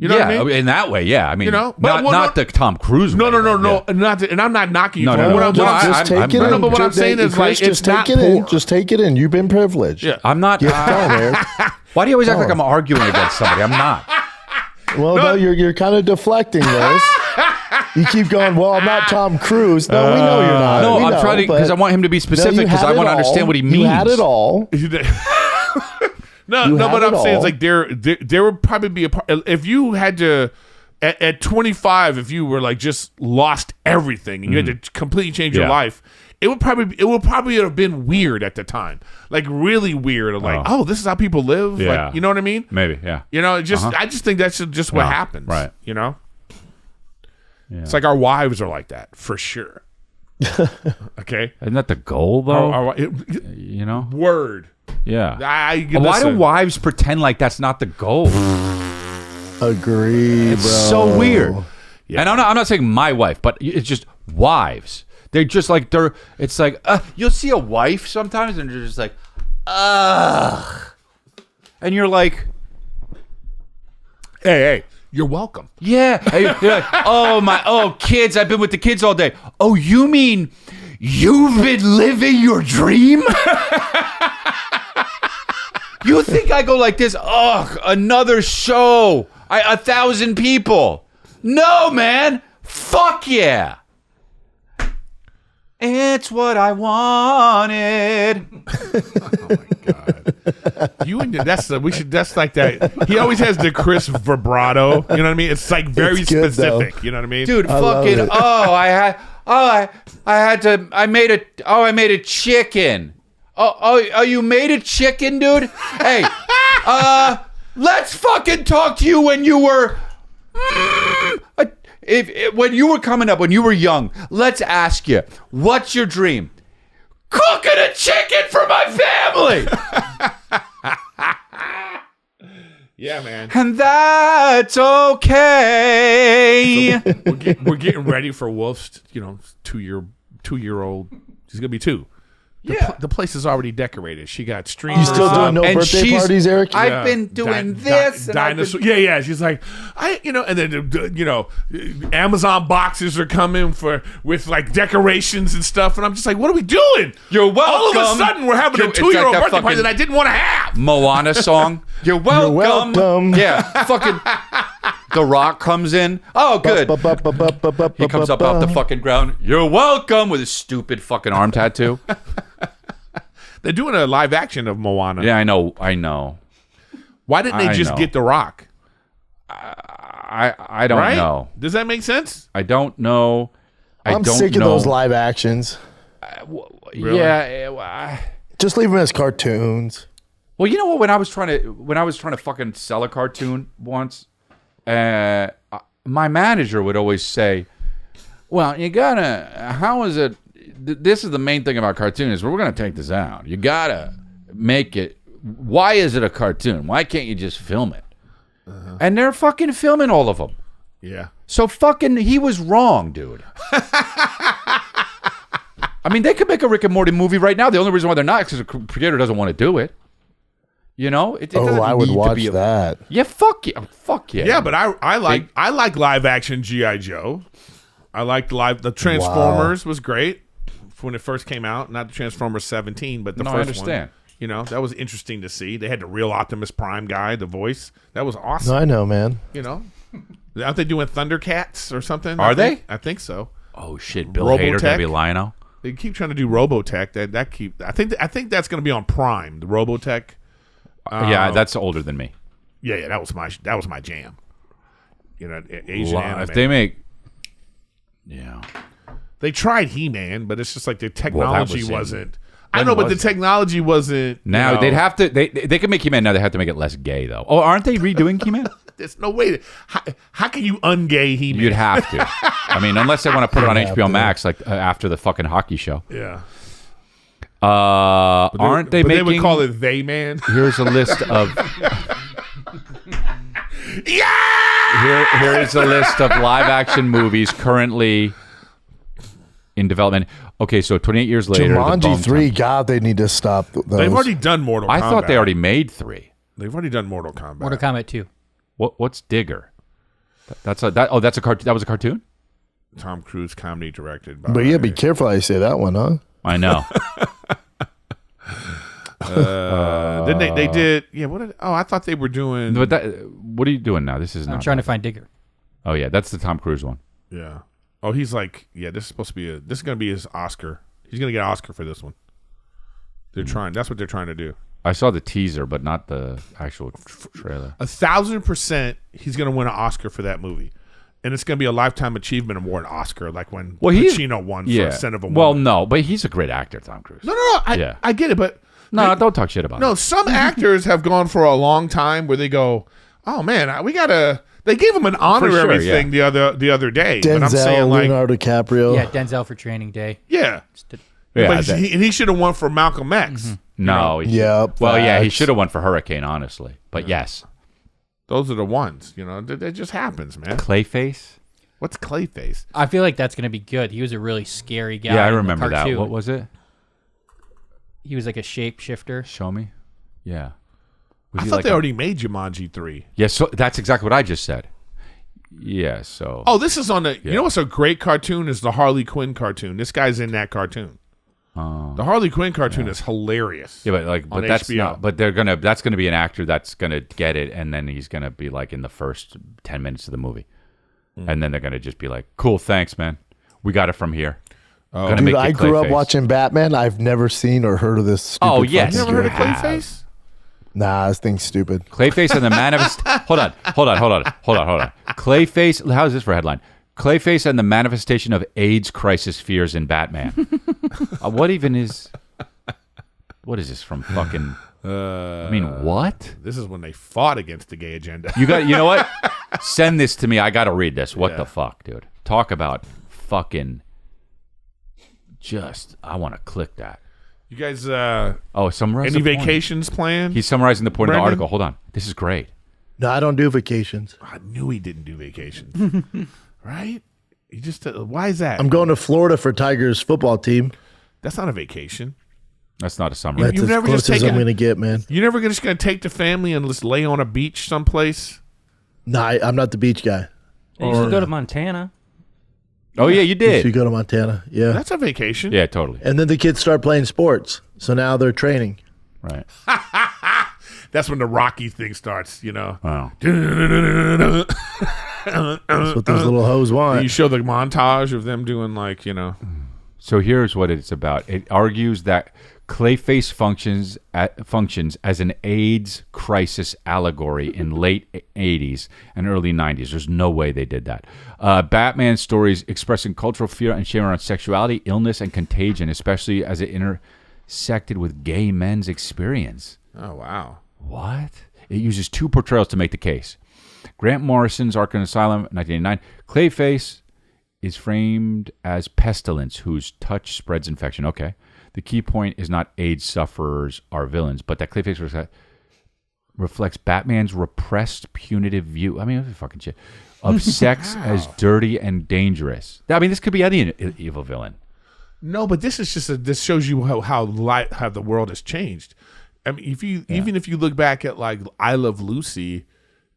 You know yeah, what I mean? in that way, yeah. I mean, but not the Tom Cruise way. No, but yeah. not. And I'm not knocking you. No, for no, it. no. What I'm- No, what I'm- I- Just take it no, in. but what I'm saying is like Chris, it's just not take it in. poor. Just take it in. You've been privileged. Yeah. I'm not. Get down there. Why do you always act like I'm arguing against somebody? I'm not. Well, no, you're kind of deflecting this. You keep going, well, I'm not Tom Cruise. No, we know you're not. No, We I'm know, trying to because I but- want him to be No, specific you because had I it want to all. understand what he means. You had it all. No, You but had I'm it saying is all. like there would probably be a part if you had to at 25 if you were like just lost everything and you had to completely change your Yeah. life. It would probably have been weird at the time, like really weird. Of like, oh, this is how people live. Yeah. Like, you know what I mean? Maybe, yeah. I just think that's just what happens. right. Yeah. Yeah. It's like our wives are like that for sure. Okay. Isn't that the goal, though? You know. You know? Word. Yeah. Why do listen. wives pretend like that's not the goal? Agree, It's bro. so weird. Yeah. And I'm not saying my wife, but it's just wives. They're just like it's like you'll see a wife sometimes and they're just like, ugh. And you're like, Hey, you're welcome. yeah. Hey, you're like, kids, I've been with the kids all day. Oh, you mean you've been living your dream? You think I go like this? Ugh, another show. 1,000 people. No, man. Fuck yeah. It's what I wanted. Oh my god! You and that's like that. He always has the Chris vibrato. You know what I mean? It's like very It's good, specific. though. You know what I mean? Dude, love fucking it. I made a chicken. Oh, you made a chicken, dude? Hey, let's fucking talk to you when you were when you were coming up, when you were young. Let's ask you, what's your dream? Cooking a chicken for my family. Yeah, man. And that's okay. We're getting ready for Wolf's, 2-year-old. She's gonna be 2. The place is already decorated. She got streamers. You still doing no and birthday she's- parties, Eric? I've been doing this. And I've been- dinosaur. Yeah. She's like, and then Amazon boxes are coming with like decorations and stuff, and I'm just like, what are we doing? You're welcome. All of a sudden, we're having a It's 2-year-old like that birthday party fucking that I didn't want to have. Moana song. You're welcome. welcome. Yeah, fucking. The Rock comes in. Oh, good. He comes up off the fucking ground. You're welcome with his stupid fucking arm tattoo. They're doing a live action of Moana. Yeah, I know. Why didn't they just know. get The Rock? I don't Right? know. Does that make sense? I don't know. I'm sick of those live actions. Really? Yeah. Just leave them as cartoons. Well, you know what? When I was trying to fucking sell a cartoon once, my manager would always say, "Well, you gotta. How is it? This is the main thing about cartoon is we're gonna take this out. You gotta make it. Why is it a cartoon? Why can't you just film it?" And they're fucking filming all of them. Yeah. So fucking, he was wrong, dude. I mean, they could make a Rick and Morty movie right now. The only reason why they're not is because the creator doesn't want to do it. You know? It doesn't I would need to watch be that. Yeah, fuck yeah. Fuck yeah. Yeah, but I like live action G.I. Joe. I liked the Transformers was great when it first came out. Not the Transformers 17, but the No, I first understand. one. That was interesting to see. They had the real Optimus Prime guy, the voice. That was awesome. I know, man. Aren't they doing Thundercats or something? Are they? I think so. Oh shit, Bill Hader gonna be Lion-O? They keep trying to do Robotech. I think that's going to be on Prime. The Robotech. Yeah, that's older than me. Yeah, that was my jam. Asian anime. If they make, yeah, they tried He-Man, but it's just like the technology wasn't. I when know, but was the technology wasn't. Now they'd have to. They could make He-Man. Now they have to make it less gay, though. Oh, aren't they redoing He-Man? There's no way. How can you ungay He-Man? You'd have to. I mean, unless they want to put it on HBO Max, like after the fucking hockey show. Yeah. Aren't they making? They would call it They Man. Here's a list of. Yeah. Here is a list of live-action movies currently in development. Okay, so 28 years later, Jumanji 3, God, they need to stop those. They've already done Mortal Kombat. I thought they already made 3. They've already done Mortal Kombat. Mortal Kombat 2. What's Digger? That's a cartoon. That was a cartoon. Tom Cruise comedy directed by. But yeah, be careful how you say that one, huh? I know. Then they did. Yeah. I thought they were doing. But what are you doing now? This is I'm not. trying to find Digger. Oh yeah, that's the Tom Cruise one. Yeah. Oh, he's like, yeah. This is supposed to be this is going to be his Oscar. He's going to get an Oscar for this one. They're trying. That's what they're trying to do. I saw the teaser, but not the actual trailer. 1,000%, he's going to win an Oscar for that movie, and it's going to be a Lifetime Achievement Award Oscar, like when Pacino won for Scent of a Woman. Well, no, but he's a great actor, Tom Cruise. No. I get it, but no, don't talk shit about it. No, some actors have gone for a long time where they go, "Oh man, we gotta." They gave him an honorary thing the other day. Denzel, but I'm saying, like, Leonardo DiCaprio. Yeah, Denzel for Training Day. yeah, Yeah, but he should have won for Malcolm X. Mm-hmm. No. Yep. Well, yeah, he facts. should have won for Hurricane, honestly. But yes, Those are the ones. That just happens, man. Clayface. What's Clayface? I feel like that's going to be good. He was a really scary guy. Yeah, I in the remember that. cartoon. What was it? He was like a shapeshifter. Show me. Yeah. Was I he thought like they a- already made Jumanji 3. Yeah, so that's exactly what I just said. Yeah, so. Oh, this is on the. You know what's a great cartoon is the Harley Quinn cartoon. This guy's in that cartoon. The Harley Quinn cartoon is hilarious. Yeah, but that's HBO. not. But that's gonna be an actor that's gonna get it, and then he's gonna be like in the first 10 minutes of the movie, and then they're gonna just be like, "Cool, thanks, man. We got it from here." Gonna Dude, make you I grew up Clayface. watching Batman. I've never seen or heard of this stupid Oh, yes. You fucking never heard of game. Clayface? Nah, this thing's stupid. Clayface and the manifest. Hold on. Clayface. How is this for a headline? Clayface and the manifestation of AIDS crisis fears in Batman. What even is? What is this from fucking? I mean, what? This is when they fought against the gay agenda. You know what? Send this to me. I got to read this. What the fuck, dude? Talk about fucking. I want to click that. You guys, summarize any the point. vacations planned? He's summarizing the point of the Brendan? article. Hold on. This is great. No, I don't do vacations. I knew he didn't do vacations. Right? He just, why is that? I'm going to Florida for Tigers football team. That's not a vacation. That's not a summary. That's You've as never close just as taken- I'm going to get, man. You're never just going to take the family and just lay on a beach someplace? Nah, I'm not the beach guy. They used to go to Montana. Oh, yeah, you If did. you go to Montana, yeah. That's a vacation. Yeah, totally. And then the kids start playing sports. So now they're training. Right. That's when the Rocky thing starts, you know. Wow. That's what those little hoes want. You show the montage of them doing like, you know. So here's what it's about. It argues that Clayface functions as an AIDS crisis allegory in late 80s and early 90s. There's no way they did that. Batman stories expressing cultural fear and shame around sexuality, illness, and contagion, especially as it intersected with gay men's experience. Oh, wow. What? It uses two portrayals to make the case. Grant Morrison's Arkham Asylum, 1989. Clayface is framed as pestilence whose touch spreads infection. Okay. The key point is not AIDS sufferers are villains, but that Clayface reflects Batman's repressed punitive view. I mean, this is fucking shit. Of sex as dirty and dangerous. I mean, this could be any evil villain. No, but this is just this shows you how the world has changed. I mean, even if you look back at like I Love Lucy,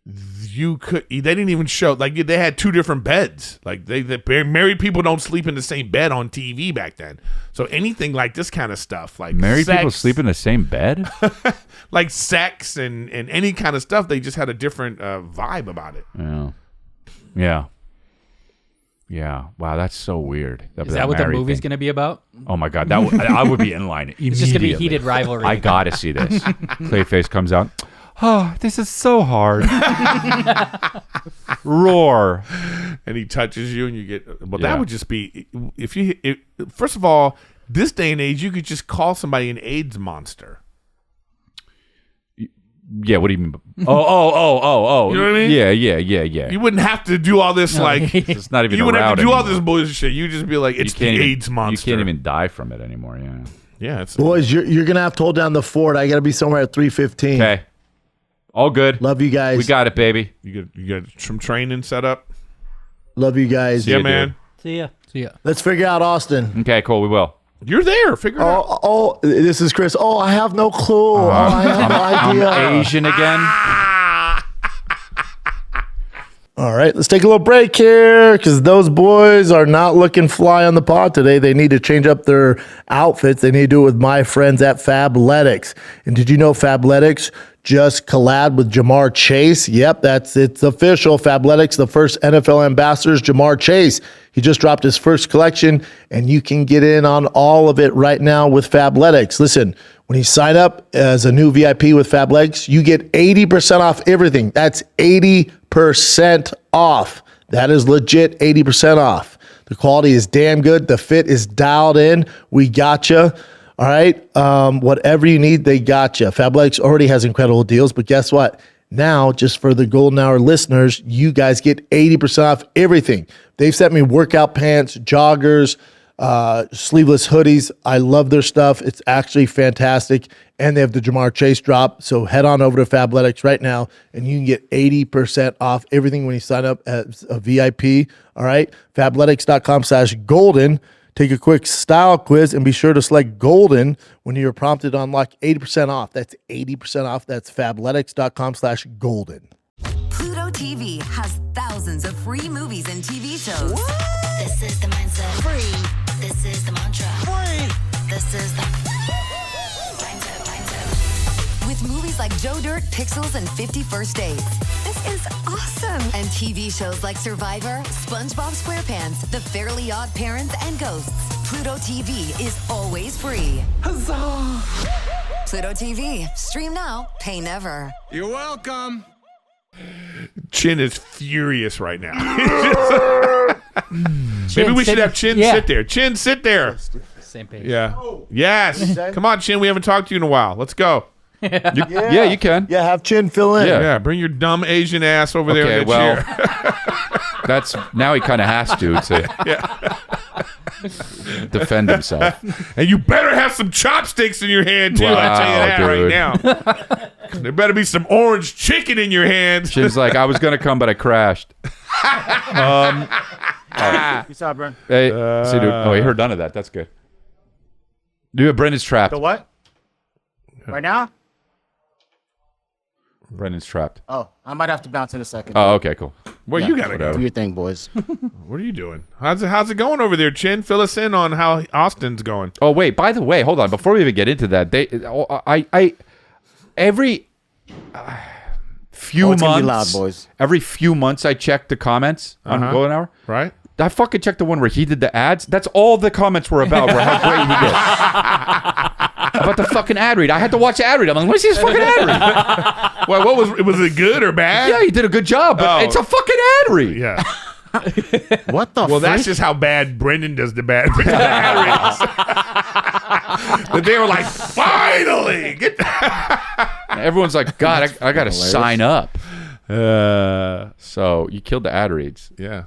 they didn't even show like they had two different beds. Like they married people don't sleep in the same bed on TV back then. So anything like this kind of stuff, like Married sex, people sleep in the same bed? like sex and any kind of stuff, they just had a different vibe about it. Yeah. Wow, that's so weird. Is that what the movie's going to be about? Oh my god, I would be in line immediately. It's just going to be heated rivalry. I gotta see this. Clayface comes out. Oh, this is so hard. Roar. And he touches you and you get that would just be first of all, this day and age you could just call somebody an AIDS monster. Yeah, what do you mean? Oh. You know what I mean? Yeah. You wouldn't have to do all this It's not even you wouldn't have to do all anymore. this bullshit. You just be like, it's the AIDS monster. You can't even die from it anymore, yeah. Yeah, it's Boys, you're going to have to hold down the fort. I got to be somewhere at 3:15. Okay. All good. Love you guys. We got it, baby. you got some training set up. Love you guys. Yeah, you, man. See ya. Let's figure out Austin. Okay, cool, we will. You're there. Figure it out. Oh, this is Chris. Oh, I have no clue. I have no idea. I'm Asian again. All right, let's take a little break here because those boys are not looking fly on the pod today. They need to change up their outfits. They need to do it with my friends at Fabletics. And did you know Fabletics just collabed with Jamar Chase? Yep, it's official. Fabletics, the first NFL ambassadors, Jamar Chase. He just dropped his first collection, and you can get in on all of it right now with Fabletics. Listen, when you sign up as a new VIP with Fabletics, you get 80% off everything. That's 80% off. That is legit 80% off. The quality is damn good. The fit is dialed in. We gotcha. All right. Whatever you need, they gotcha. Fabletics already has incredible deals, but guess what? Now, just for the Golden Hour listeners, you guys get 80% off everything. They've sent me workout pants, joggers, sleeveless hoodies. I love their stuff. It's actually fantastic. And they have the Jamar Chase drop. So head on over to Fabletics right now, and you can get 80% off everything when you sign up as a VIP. All right. Fabletics.com/golden. Take a quick style quiz and be sure to select Golden when you're prompted to unlock 80% off. That's 80% off. That's fabletics.com/golden. Pluto TV has thousands of free movies and TV shows. This is the mindset. Free. This is the mantra. Free. This is the mindset. With movies like Joe Dirt, Pixels, and 50 First Dates. This is awesome. And TV shows like Survivor, SpongeBob SquarePants, The Fairly Odd Parents, and Ghosts. Pluto TV is always free. Huzzah! Pluto TV. Stream now, pay never. You're welcome. Chin is furious right now. Maybe we should have Chin sit there. Chin, sit there. Same page. Yeah. Yes. Come on, Chin. We haven't talked to you in a while. Let's go. Yeah, you can. Yeah, have Chin fill in. Yeah. Bring your dumb Asian ass over there in the chair. That's now he kind of has to defend himself. And you better have some chopsticks in your hand too. I'll tell you that right now. There better be some orange chicken in your hands. Chin's like, I was gonna come, but I crashed. Peace out, Bren. Hey, see, dude. Oh, he heard none of that. That's good. Dude, Brendan's trapped. The what? Right now? Brendan's trapped. Oh, I might have to bounce in a second. Oh, okay, cool. Where you gotta go? Do your thing, boys. What are you doing? How's it going over there, Chin? Fill us in on how Austin's going. Oh, wait. By the way, hold on. Before we even get into that, every few months, gonna be loud, boys. Every few months, I check the comments on Golden Hour. Right. I fucking checked the one where he did the ads. That's all the comments were about. Were how great he did. About the fucking ad read. I had to watch the ad read. I'm like, what's this fucking ad read? Well, was it good or bad? Yeah, he did a good job, but it's a fucking ad read. Yeah. What the? Well, that's just how bad Brendan does the bad ad reads. But they were like, finally, get. Everyone's like, God, I got to sign up. So you killed the ad reads. Yeah.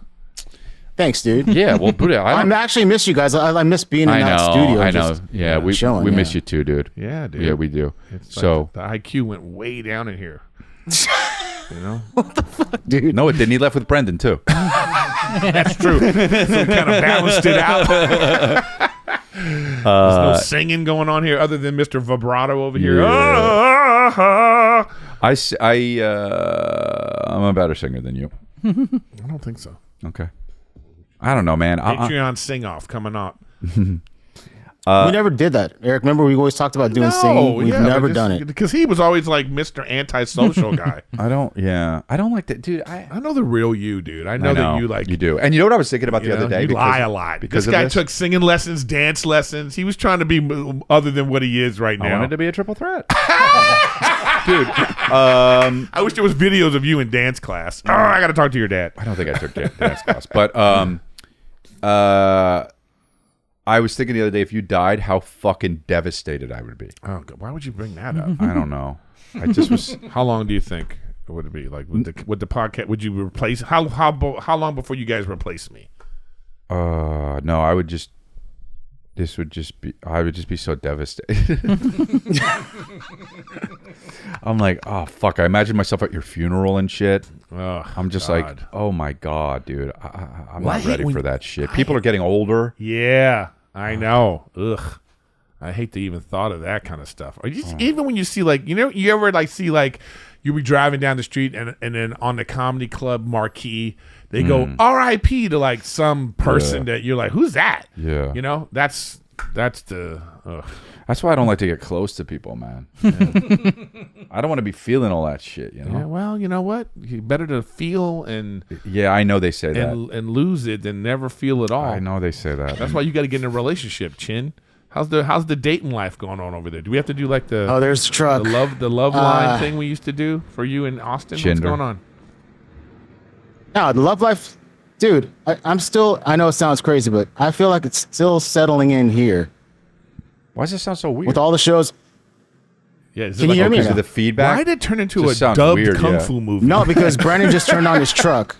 Thanks, dude. Yeah, well, put it. I actually miss you guys. I miss being in that studio. I know. Yeah, we miss you too, dude. Yeah, dude. Yeah, we do. It's so like the IQ went way down in here. You know? What the fuck, dude? No, it didn't. He left with Brendan too. That's true. So it kind of balanced it out. There's no singing going on here other than Mr. Vibrato over here. Yeah. I'm a better singer than you. I don't think so. Okay. I don't know, man. Patreon sing-off coming up. We never did that, Eric. Remember, we always talked about doing singing. We've never done it because he was always like Mr. Antisocial guy. I don't like that, dude. I know the real you, dude. I know that you like. You do. And you know what I was thinking about the other day? You lie a lot. Because this guy took singing lessons, dance lessons. He was trying to be other than what he is right now. I wanted to be a triple threat. Dude, I wish there was videos of you in dance class. Oh, I got to talk to your dad. I don't think I took dance class, but I was thinking the other day, if you died, how fucking devastated I would be. Oh, God. Why would you bring that up? I don't know. I just was. How long do you think it would be? Like with the podcast, would you replace? How long before you guys replace me? No, I would just. This would just be. I would just be so devastated. I'm like, oh fuck! I imagine myself at your funeral and shit. Oh, I'm just God. like, oh my God, dude, I'm not ready for that shit. People are getting older. Yeah, I know. Ugh, I hate to even thought of that kind of stuff. Or just, even when you see like, you ever like see like you be driving down the street and then on the comedy club marquee they go R.I.P. to like some person that you're like, who's that? Yeah, that's the. Ugh. That's why I don't like to get close to people, man. Yeah. I don't want to be feeling all that shit, you know? Yeah, well, you know what? Better to feel and... Yeah, I know they say that. And lose it than never feel it all. I know they say that. That's why you got to get in a relationship, Chin. How's the dating life going on over there? Do we have to do like the... Oh, there's the truck. The love line thing we used to do for you in Austin? Chinder. What's going on? No, the love life... Dude, I'm still... I know it sounds crazy, but I feel like it's still settling in here. Why does it sound so weird? With all the shows... Yeah, Can you hear me? Because of the feedback? Why did it turn into a dubbed kung fu movie? No, because Brennan just turned on his truck.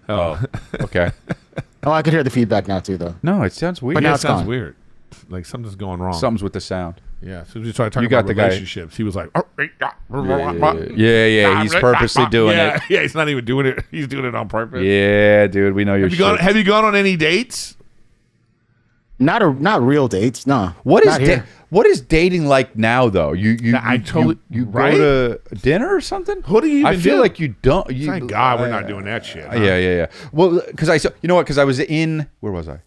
Oh, okay. Oh, I could hear the feedback now too, though. No, it sounds weird. But now it it's sounds gone. weird. Like something's going wrong. Something's with the sound. Yeah, so we started talking You got about the guy- relationships. He was like, Yeah, he's purposely doing it. Yeah, he's not even doing it. He's doing it on purpose. Yeah, dude, we know your shit. Have you gone on any dates? Not real dates, no. What Not here. what is dating like now though? You go to dinner or something? What do you even I feel do? like you don't. Thank God we're not doing that shit. Huh? Yeah. Well, because you know what? Because I was in. Where was I?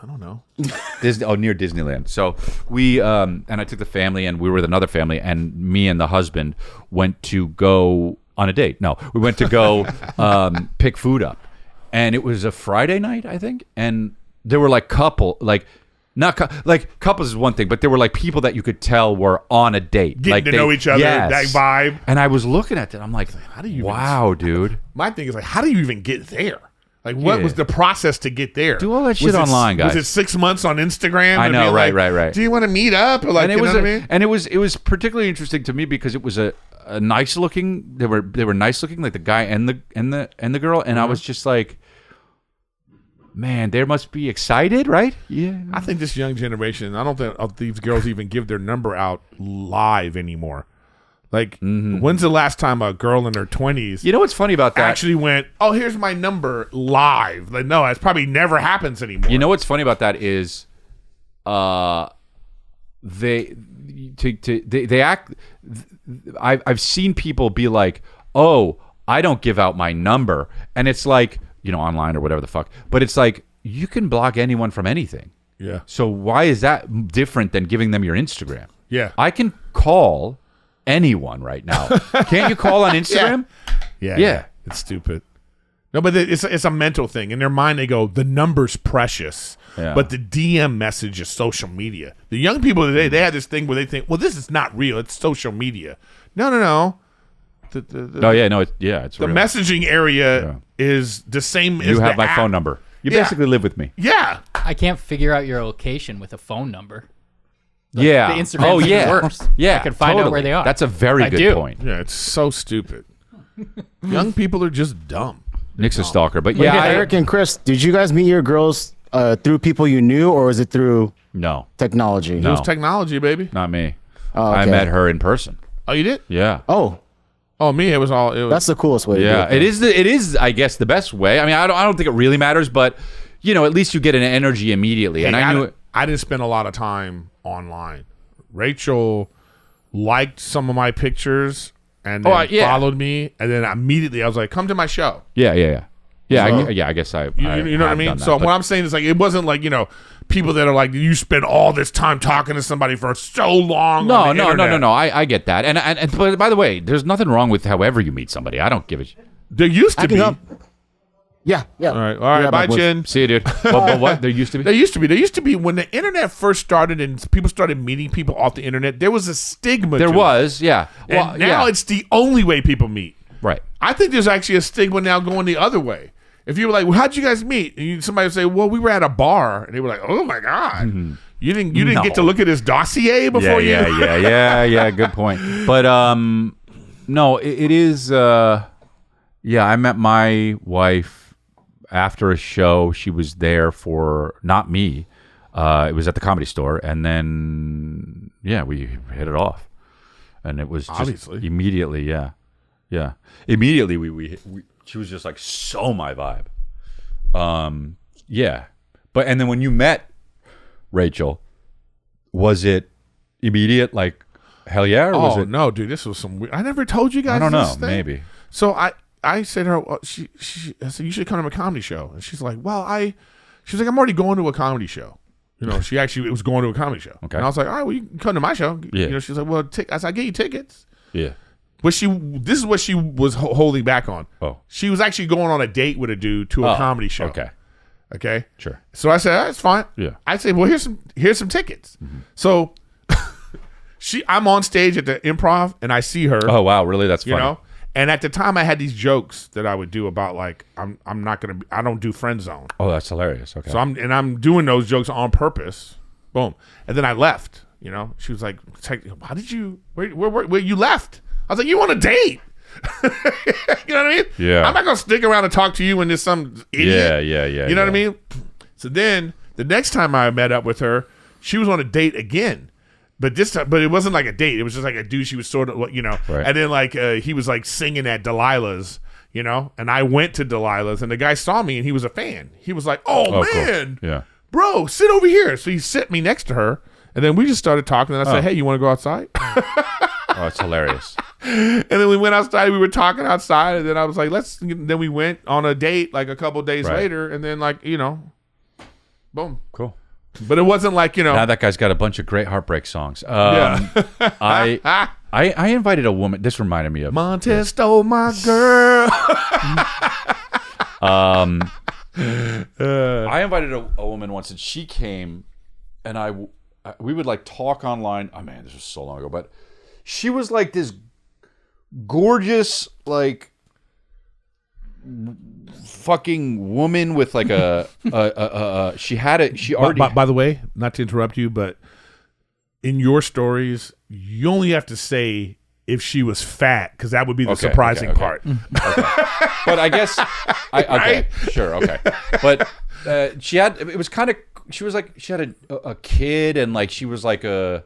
I don't know. Near Disneyland. So we and I took the family, and we were with another family, and me and the husband went to go on a date. No, we went to go pick food up, and it was a Friday night, I think, and there were like couples is one thing, but there were like people that you could tell were on a date, getting like to know each other, that vibe. And I was looking at that, I'm like, how do you? Wow, dude. My thing is like, how do you even get there? Like, what was the process to get there? Do all that shit online, guys. Was it 6 months on Instagram? I know, right. Do you want to meet up? Or like, and it you was know what I mean? And it was particularly interesting to me because it was a nice looking. They were nice looking, like the guy and the girl, and I was just like, man, they must be excited, right? Yeah. I think this young generation, I don't think these girls even give their number out live anymore. Like, when's the last time a girl in her 20s? You know what's funny about that? Actually went, oh, here's my number live. Like, no, it probably never happens anymore. You know what's funny about that is, they act. I've seen people be like, oh, I don't give out my number, and it's like, online or whatever the fuck. But it's like, you can block anyone from anything. Yeah. So why is that different than giving them your Instagram? Yeah. I can call anyone right now. Can't you call on Instagram? Yeah. It's stupid. No, but it's a mental thing. In their mind, they go, the number's precious. Yeah. But the DM message is social media. The young people today, they have this thing where they think, well, this is not real. It's social media. No. It's real. The messaging area is the same as you have the my app. phone number. You basically live with me. Yeah. I can't figure out your location with a phone number. The Instagram thing is worse. Yeah, I can find out where they are. That's a very good point. Yeah, it's so stupid. Young people are just dumb. Nick's a stalker, but Eric and Chris, did you guys meet your girls through people you knew, or was it through technology? It was technology, baby. Not me. Oh, okay. I met her in person. Oh, you did? Yeah. Oh, me. It was. That's the coolest way. Yeah, to do it. It is. I guess the best way. I mean, I don't think it really matters, but at least you get an energy immediately. Hey, and I didn't spend a lot of time online. Rachel liked some of my pictures and then followed me, and then immediately I was like, "Come to my show." Yeah. So, I guess I. You know what I mean? So what I'm saying is like, it wasn't like people that are like, you spend all this time talking to somebody for so long. No. I get that, and but by the way, there's nothing wrong with however you meet somebody. I don't give a shit. There used to be. Yeah. All right. Bye, Jen. See you, dude. But what? There used to be? There used to be when the internet first started and people started meeting people off the internet, there was a stigma There to was, it. yeah. And now it's the only way people meet. Right. I think there's actually a stigma now going the other way. If you were like, well, how'd you guys meet? And somebody would say, well, we were at a bar. And they were like, oh, my God. Mm-hmm. You didn't get to look at his dossier before you? Yeah, good point. But, no, it is, I met my wife after a show. She was there for not me. It was at the Comedy Store, and then we hit it off, and it was just obviously immediately. Yeah. Immediately, we she was just like so my vibe. But and then when you met Rachel, was it immediate? Like hell yeah? Or was it? No, dude, this was some weird. I never told you guys. I don't know. This thing. Maybe. So I said to her, I said, you should come to a comedy show. And she's like, she's like, I'm already going to a comedy show. She actually was going to a comedy show. Okay. And I was like, all right, well, you can come to my show. Yeah. She's like, well, I said, I get you tickets. Yeah. But this is what she was holding back on. Oh. She was actually going on a date with a dude to a comedy show. Okay. Sure. So I said, that's fine. Yeah. I said, well, here's some tickets. Mm-hmm. So I'm on stage at the Improv and I see her. Oh wow, really? That's funny. And at the time, I had these jokes that I would do about like I don't do friend zone. Oh, that's hilarious. Okay. So I'm doing those jokes on purpose. Boom. And then I left. She was like, "How did you? Where you left?" I was like, "You on a date?" You know what I mean? Yeah. I'm not gonna stick around and talk to you when there's some idiot. Yeah. You know what I mean? So then the next time I met up with her, she was on a date again. But this time, it wasn't like a date. It was just like a dude. She was sort of, right. And then like he was like singing at Delilah's, and I went to Delilah's, and the guy saw me, and he was a fan. He was like, "Oh man, cool. Yeah, bro, sit over here." So he set me next to her, and then we just started talking. And I said, "Hey, you want to go outside?" Oh, that's hilarious. And then we went outside. We were talking outside, and then I was like, "Let's." Then we went on a date like a couple days later, and then like Boom. Cool. But it wasn't like, you know. Now that guy's got a bunch of great heartbreak songs. Yeah. I invited a woman. This reminded me of Montez stole my girl. I invited a woman once, and she came, and we would like talk online. Oh man, this was so long ago, but she was like this gorgeous, like fucking woman with like she already. By the way, not to interrupt you, but in your stories, you only have to say if she was fat, because that would be the surprising part. Okay. But I guess okay, sure, okay. But she had a kid, and like she was like and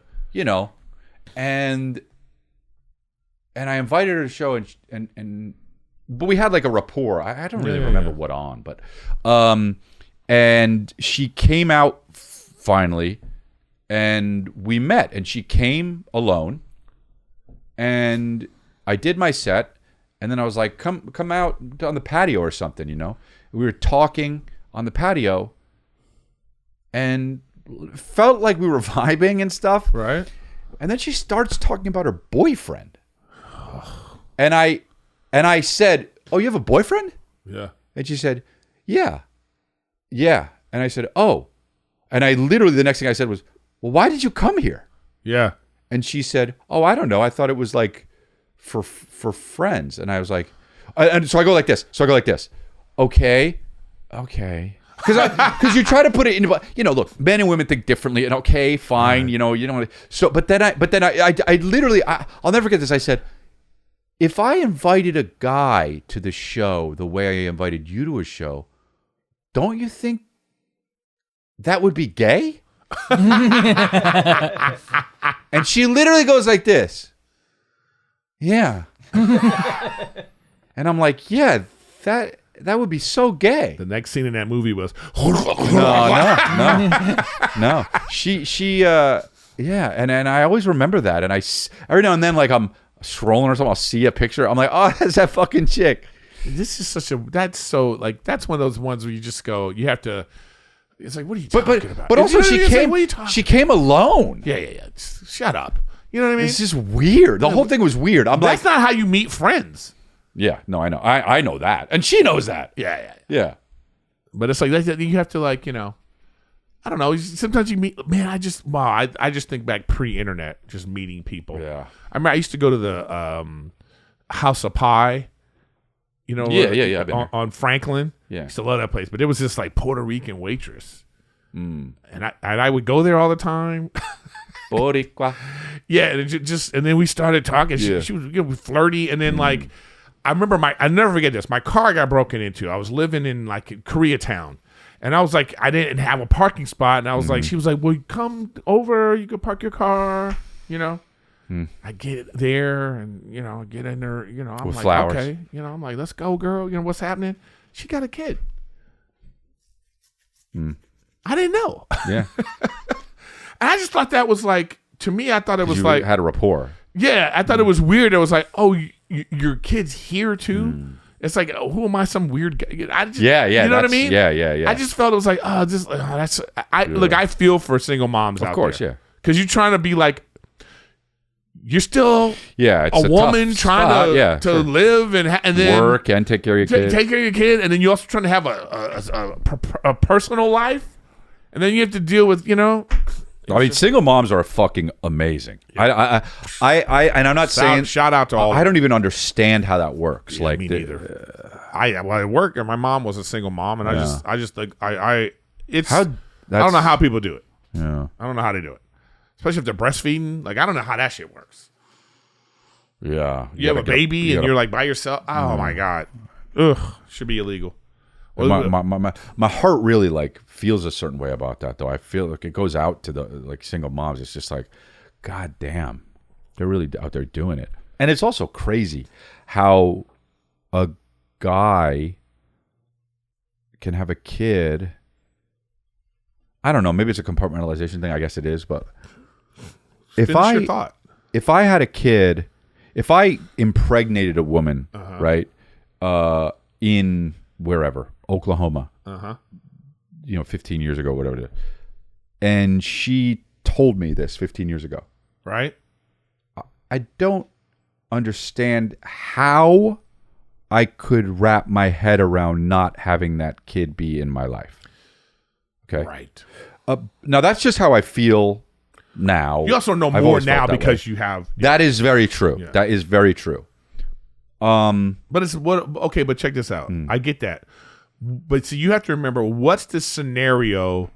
I invited her to the show, and but we had like a rapport. I don't really remember what on, but and she came out finally, and we met, and she came alone, and I did my set, and then I was like, come out on the patio or something, you know. We were talking on the patio, and felt like we were vibing and stuff, right? And then she starts talking about her boyfriend, and I said, "Oh, you have a boyfriend?" Yeah. And she said, "Yeah." And I said, "Oh." And I literally, the next thing I said was, "Well, why did you come here?" Yeah. And she said, "Oh, I don't know. I thought it was like for friends." And I was like, and so I go like this. Okay. Because you try to put it into, look, men and women think differently, and okay, fine, you know. So, but then I literally, I'll never forget this. I said, if I invited a guy to the show the way I invited you to a show, don't you think that would be gay? And she literally goes like this. Yeah. And I'm like, yeah, that would be so gay. The next scene in that movie was no. She yeah, and I always remember that, and every now and then, like I'm scrolling or something, I'll see a picture. I'm like, oh, that's that fucking chick. This is that's one of those ones where you just go, you have to. It's like, what are you talking about? But also, she came alone. Yeah. Shut up. You know what I mean? It's just weird. The whole thing was weird. That's not how you meet friends. Yeah, no, I know. I know that. And she knows that. Yeah. But it's like, you have to, like, I don't know. Sometimes you meet, man, I just think back pre-internet, just meeting people. Yeah. I remember I used to go to the House of Pie, Yeah. On Franklin. Yeah. I used to love that place. But it was this, like, Puerto Rican waitress. And I would go there all the time. Boricua. Yeah, and then we started talking. She was flirty, and then like I remember I never forget this. My car got broken into. I was living in like Koreatown, and I was like, I didn't have a parking spot, and I was like, she was like, well, come over, you can park your car, I get there, and I get in there, I'm with like, flowers. Okay, I'm like, let's go, girl. What's happening? She got a kid. I didn't know. Yeah. And I just thought that was like, to me, I thought it was like, had a rapport. Yeah, I thought it was weird. It was like, oh, your kid's here too. It's like, oh, who am I? Some weird guy? You know what I mean? Yeah. I just felt it was like, look, I feel for single moms out there. Of course, yeah. Because you're trying to be like, you're still it's a woman trying to live and then work and take care of your kid. Take care of your kid, and then you're also trying to have a personal life, and then you have to deal with, I mean, single moms are fucking amazing. Yeah. I and I'm not saying shout out to all. I don't even understand how that works. Yeah, me neither. I work, and my mom was a single mom, and I just like I don't know how people do it. Yeah, I don't know how they do it, especially if they're breastfeeding. Like, I don't know how that shit works. Yeah, you have a baby and you're like by yourself. Oh my god, ugh, should be illegal. Well, my heart really like feels a certain way about that, though. I feel like it goes out to the like single moms. It's just like, god damn, they're really out there doing it. And it's also crazy how a guy can have a kid. I don't know, maybe it's a compartmentalization thing. I guess it is, but if I had a kid, if I impregnated a woman, right, in wherever, Oklahoma, 15 years ago, whatever it is. And she told me this 15 years ago. Right? I don't understand how I could wrap my head around not having that kid be in my life. Okay. Right. Now that's just how I feel now. You also know I've more always now felt that because way. you have. That is very true. Yeah. That is very true. But it's what? Okay, but check this out. I get that, but see, you have to remember what's the scenario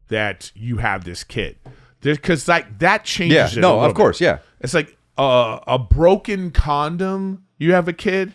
that you have this kid. Because like that changes. Yeah. it a No. little Of course. bit. Yeah. It's like a broken condom. You have a kid,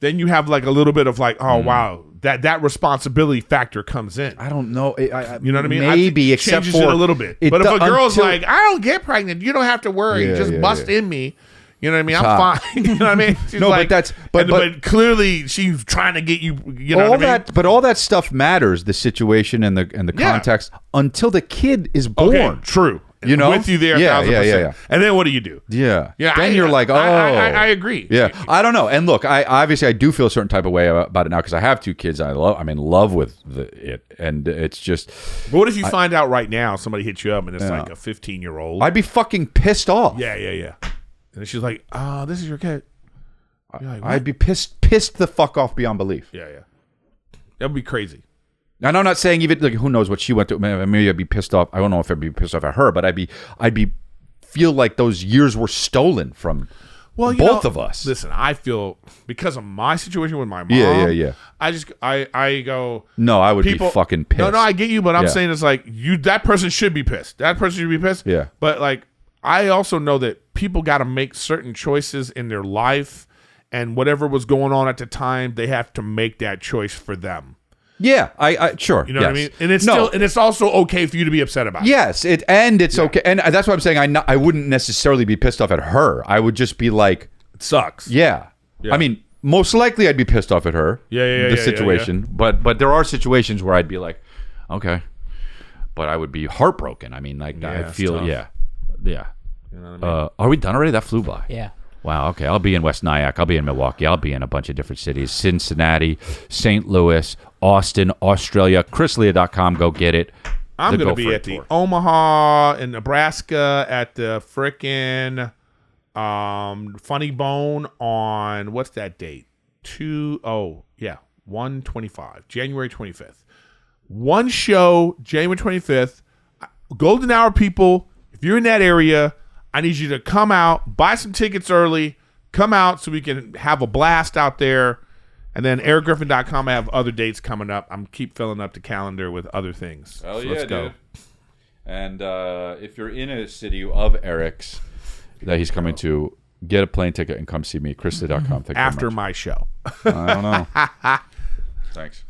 then you have like a little bit of like, oh wow, that responsibility factor comes in. I don't know. You know what I mean? Maybe, it except changes for it a little bit. But if a girl's like, I don't get pregnant, you don't have to worry. Just bust in me. You know what I mean? I'm fine. You know what I mean? She's No, like, but that's but clearly she's trying to get you. You know all what I mean? that, but all that stuff matters. The situation and the Yeah. context until the kid is born. Okay, true. You know, with you there, Yeah. 1,000%. And then what do you do? Yeah. Yeah, Then you're like, oh, I agree. Yeah, I don't know. And look, I do feel a certain type of way about it now because I have two kids. I'm in love with it, and it's just. But what if you find out right now somebody hits you up and it's like a 15-year-old? I'd be fucking pissed off. Yeah. And she's like, this is your kid. Like, I'd be pissed the fuck off beyond belief. Yeah. That would be crazy. And I'm not saying even like who knows what she went through. Maybe I'd be pissed off. I don't know if I'd be pissed off at her, but I'd be feel like those years were stolen from both of us. Listen, I feel because of my situation with my mom. Yeah. I go. No, I would be fucking pissed. No, I get you, but I'm saying it's like that person should be pissed. That person should be pissed. Yeah. But like, I also know that people got to make certain choices in their life, and whatever was going on at the time, they have to make that choice for them. Yeah, I sure. You know what I mean? And it's it's also okay for you to be upset about it. Yes, it's okay. And that's why I'm saying I wouldn't necessarily be pissed off at her. I would just be like, it sucks. Yeah. I mean, most likely I'd be pissed off at her. The situation. But there are situations where I'd be like, okay. But I would be heartbroken. I mean, like I feel tough. yeah. You know what I mean? Are we done already? That flew by. Yeah. Wow, okay. I'll be in West Nyack. I'll be in Milwaukee. I'll be in a bunch of different cities. Cincinnati, St. Louis, Austin, Australia. ChrisLeah.com. Go get it. I'm going to be at the Omaha in Nebraska at the frickin' Funny Bone on, what's that date? 1/25, January 25th. One show, January 25th. Golden Hour people, if you're in that area, I need you to come out, buy some tickets early, come out so we can have a blast out there. And then ericgriffin.com, I have other dates coming up. I'm keep filling up the calendar with other things. Hell so yeah, let's go. dude. And if you're in a city of Eric's that he's coming to, get a plane ticket and come see me. ChrisLeah.com. After my show. I don't know. Thanks.